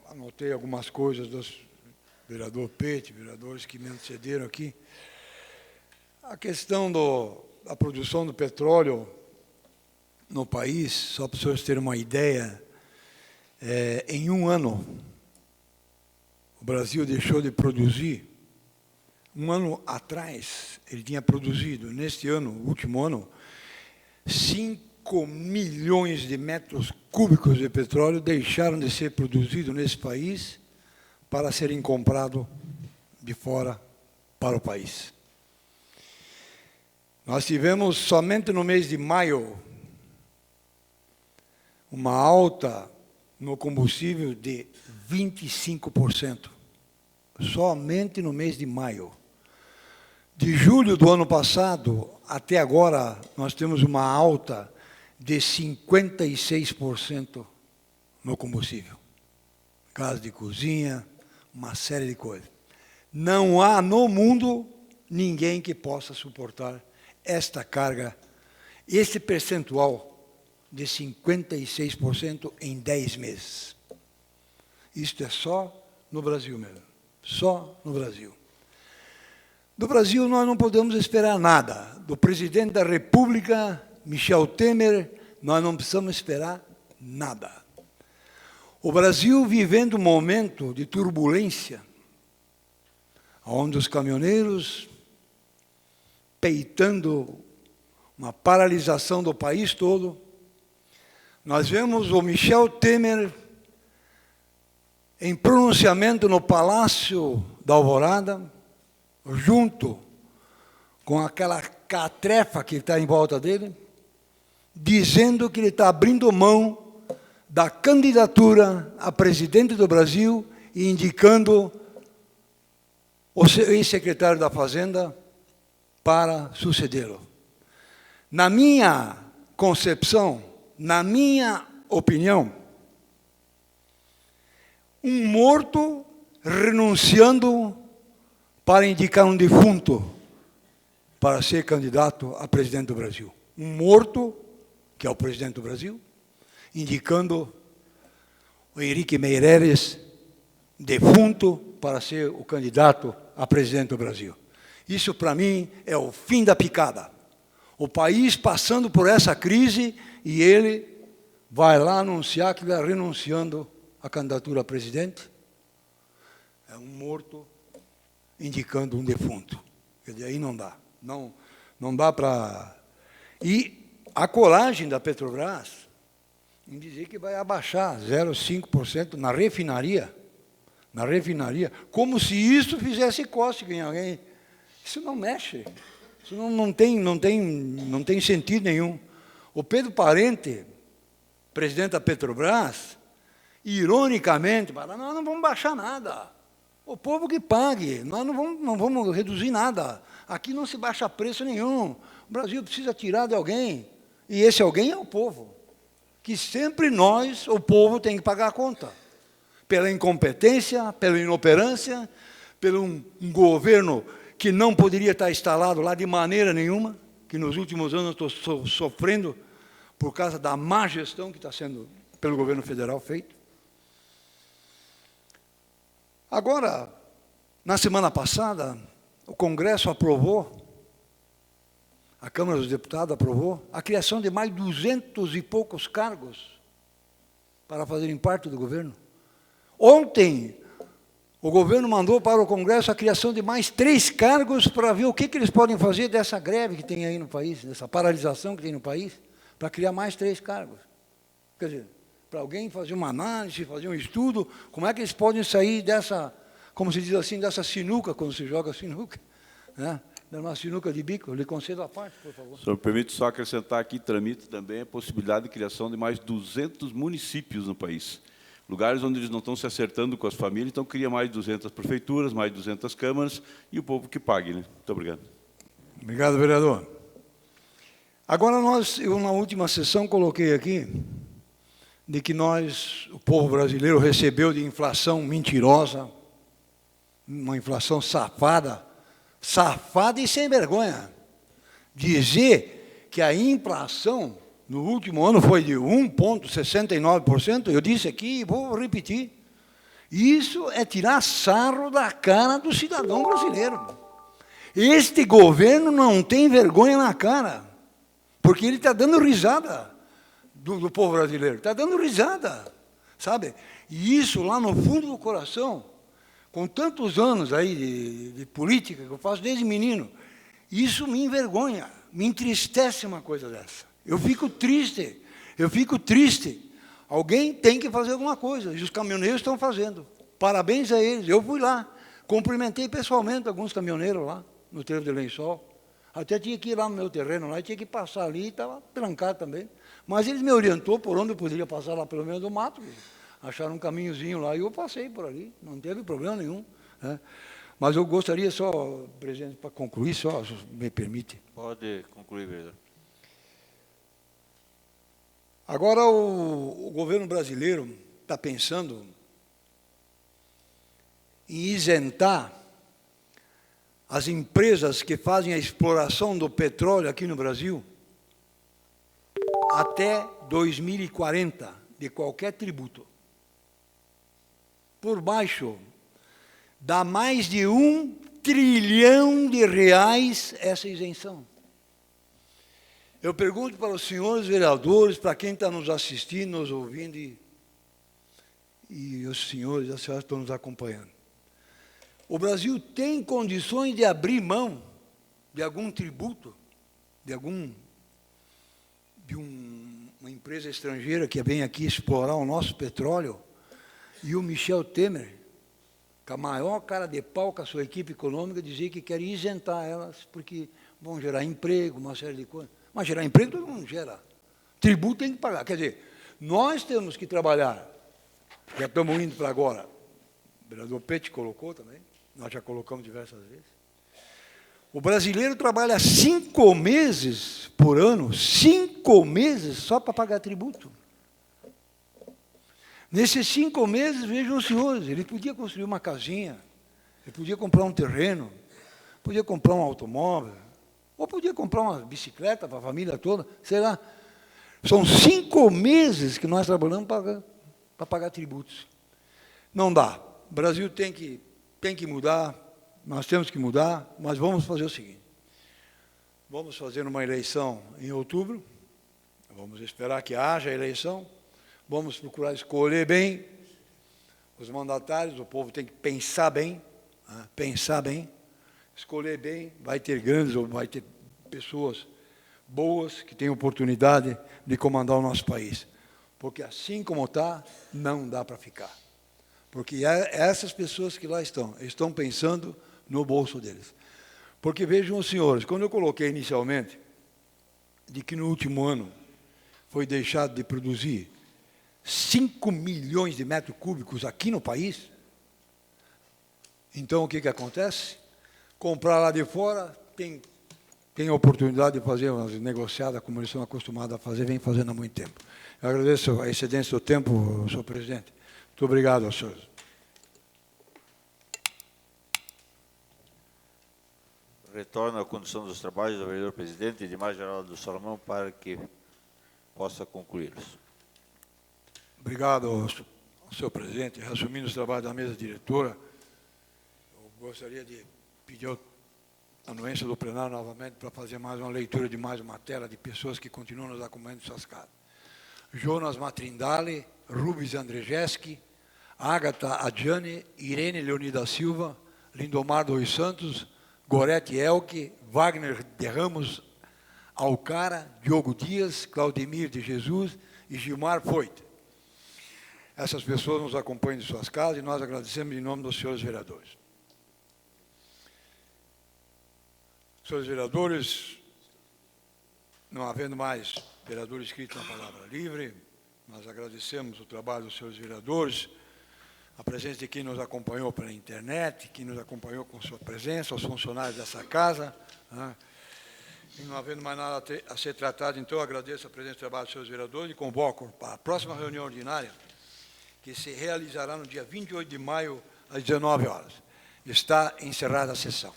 anotei algumas coisas dos vereador Pete, vereadores que me antecederam aqui, a questão da produção do petróleo no país, só para os senhores terem uma ideia, em um ano, o Brasil deixou de produzir. Um ano atrás, ele tinha produzido, neste ano, último ano, 5 milhões de metros cúbicos de petróleo deixaram de ser produzidos nesse país para serem comprados de fora para o país. Nós tivemos, somente no mês de maio, uma alta no combustível de 25%. Somente no mês de maio. De julho do ano passado até agora, nós temos uma alta de 56% no combustível. Gás de cozinha, uma série de coisas. Não há no mundo ninguém que possa suportar esta carga, esse percentual de 56% em 10 meses. Isto é só no Brasil mesmo. Só no Brasil. Do Brasil nós não podemos esperar nada. Do presidente da República, Michel Temer, nós não precisamos esperar nada. O Brasil vivendo um momento de turbulência, onde os caminhoneiros, peitando uma paralisação do país todo, nós vemos o Michel Temer em pronunciamento no Palácio da Alvorada, junto com aquela catrefa que está em volta dele, dizendo que ele está abrindo mão da candidatura a presidente do Brasil e indicando o ex-secretário da Fazenda para sucedê-lo. Na minha concepção, na minha opinião, um morto renunciando para indicar um defunto para ser candidato a presidente do Brasil. Um morto, que é o presidente do Brasil, indicando o Henrique Meirelles, defunto, para ser o candidato a presidente do Brasil. Isso, para mim, é o fim da picada. O país passando por essa crise e ele vai lá anunciar que está renunciando à candidatura a presidente. É um morto indicando um defunto. Quer dizer, aí não dá. Não dá para... E a coragem da Petrobras em dizer que vai abaixar 0,5% na refinaria, como se isso fizesse cócega em alguém. Isso não mexe, isso não tem sentido nenhum. O Pedro Parente, presidente da Petrobras, ironicamente, fala, nós não vamos baixar nada, o povo que pague, nós não vamos reduzir nada, aqui não se baixa preço nenhum, o Brasil precisa tirar de alguém, e esse alguém é o povo, que sempre nós, o povo, tem que pagar a conta, pela incompetência, pela inoperância, pelo um governo que não poderia estar instalado lá de maneira nenhuma, que nos últimos anos estou sofrendo por causa da má gestão que está sendo pelo governo federal feito. Agora, na semana passada, o Congresso aprovou, a Câmara dos Deputados aprovou, a criação de mais 200 e poucos cargos para fazerem parte do governo. Ontem, o governo mandou para o Congresso a criação de mais 3 cargos para ver o que eles podem fazer dessa greve que tem aí no país, dessa paralisação que tem no país, para criar mais 3 cargos. Quer dizer, para alguém fazer uma análise, fazer um estudo, como é que eles podem sair dessa, como se diz assim, dessa sinuca, quando se joga sinuca, né? Uma sinuca de bico. Lhe concedo a parte, por favor. O senhor permite só acrescentar aqui, tramita também a possibilidade de criação de mais 200 municípios no país. Lugares onde eles não estão se acertando com as famílias, então cria mais 200 prefeituras, mais 200 câmaras, e o povo que pague, né? Muito obrigado. Obrigado, vereador. Agora, eu na última sessão coloquei aqui de que o povo brasileiro, recebeu de inflação mentirosa, uma inflação safada e sem vergonha. Dizer que a inflação no último ano foi de 1,69%, eu disse aqui e vou repetir. Isso é tirar sarro da cara do cidadão brasileiro. Este governo não tem vergonha na cara, porque ele está dando risada do povo brasileiro, está dando risada, sabe? E isso lá no fundo do coração, com tantos anos aí de política que eu faço desde menino, isso me envergonha, me entristece uma coisa dessa. Eu fico triste. Alguém tem que fazer alguma coisa, e os caminhoneiros estão fazendo. Parabéns a eles. Eu fui lá, cumprimentei pessoalmente alguns caminhoneiros lá, no Trevo de Lençol. Até tinha que ir lá no meu terreno, lá, tinha que passar ali, e estava trancado também. Mas eles me orientou por onde eu poderia passar lá, pelo menos do mato. Acharam um caminhozinho lá, e eu passei por ali, não teve problema nenhum, né? Mas eu gostaria só, presidente, para concluir, só, se me permite. Pode concluir, vereador. Agora, o governo brasileiro está pensando em isentar as empresas que fazem a exploração do petróleo aqui no Brasil até 2040 de qualquer tributo. Por baixo, dá mais de R$1 trilhão essa isenção. Eu pergunto para os senhores vereadores, para quem está nos assistindo, nos ouvindo, e os senhores e as senhoras estão nos acompanhando. O Brasil tem condições de abrir mão de algum tributo, uma empresa estrangeira que vem aqui explorar o nosso petróleo, e o Michel Temer, com a maior cara de pau com a sua equipe econômica, dizer que quer isentar elas, porque vão gerar emprego, uma série de coisas. Mas gerar emprego todo mundo gera. Tributo tem que pagar. Quer dizer, nós temos que trabalhar, já estamos indo para agora, o vereador Pete colocou também, nós já colocamos diversas vezes. O brasileiro trabalha 5 meses por ano, 5 meses só para pagar tributo. Nesses 5 meses, vejam os senhores, ele podia construir uma casinha, ele podia comprar um terreno, podia comprar um automóvel, ou podia comprar uma bicicleta para a família toda, sei lá. São 5 meses que nós trabalhamos para pagar tributos. Não dá. O Brasil tem que mudar, nós temos que mudar, mas vamos fazer o seguinte. Vamos fazer uma eleição em outubro, vamos esperar que haja eleição, vamos procurar escolher bem os mandatários, o povo tem que pensar bem, escolher bem, vai ter grandes ou vai ter pessoas boas que têm oportunidade de comandar o nosso país. Porque assim como está, não dá para ficar. Porque essas pessoas que lá estão pensando no bolso deles. Porque vejam os senhores, quando eu coloquei inicialmente de que no último ano foi deixado de produzir 5 milhões de metros cúbicos aqui no país, então o que acontece? Comprar lá de fora, tem a oportunidade de fazer umas negociadas, como eles são acostumados a fazer, vem fazendo há muito tempo. Eu agradeço a excedência do tempo, senhor presidente. Muito obrigado aos senhores. Retorno à condução dos trabalhos do vereador presidente Edmar Geraldo Salomão para que possa concluí-los. Obrigado, senhor presidente. Resumindo os trabalhos da mesa diretora, eu gostaria de pedir a anuência do plenário novamente para fazer mais uma leitura de mais uma tela de pessoas que continuam nos acompanhando em suas casas. Jonas Matrindale, Rubens Andrzejewski, Ágata Adjane, Irene Leonida Silva, Lindomar dos Santos, Gorete Elke, Wagner de Ramos Alcara, Diogo Dias, Claudemir de Jesus e Gilmar Foit. Essas pessoas nos acompanham em suas casas e nós agradecemos em nome dos senhores vereadores. Senhores vereadores, não havendo mais vereador inscrito na palavra livre, nós agradecemos o trabalho dos senhores vereadores, a presença de quem nos acompanhou pela internet, quem nos acompanhou com sua presença, aos funcionários dessa casa. Né? E não havendo mais nada a ser tratado, então, agradeço a presença do trabalho dos senhores vereadores e convoco para a próxima reunião ordinária, que se realizará no dia 28 de maio, às 19 horas. Está encerrada a sessão.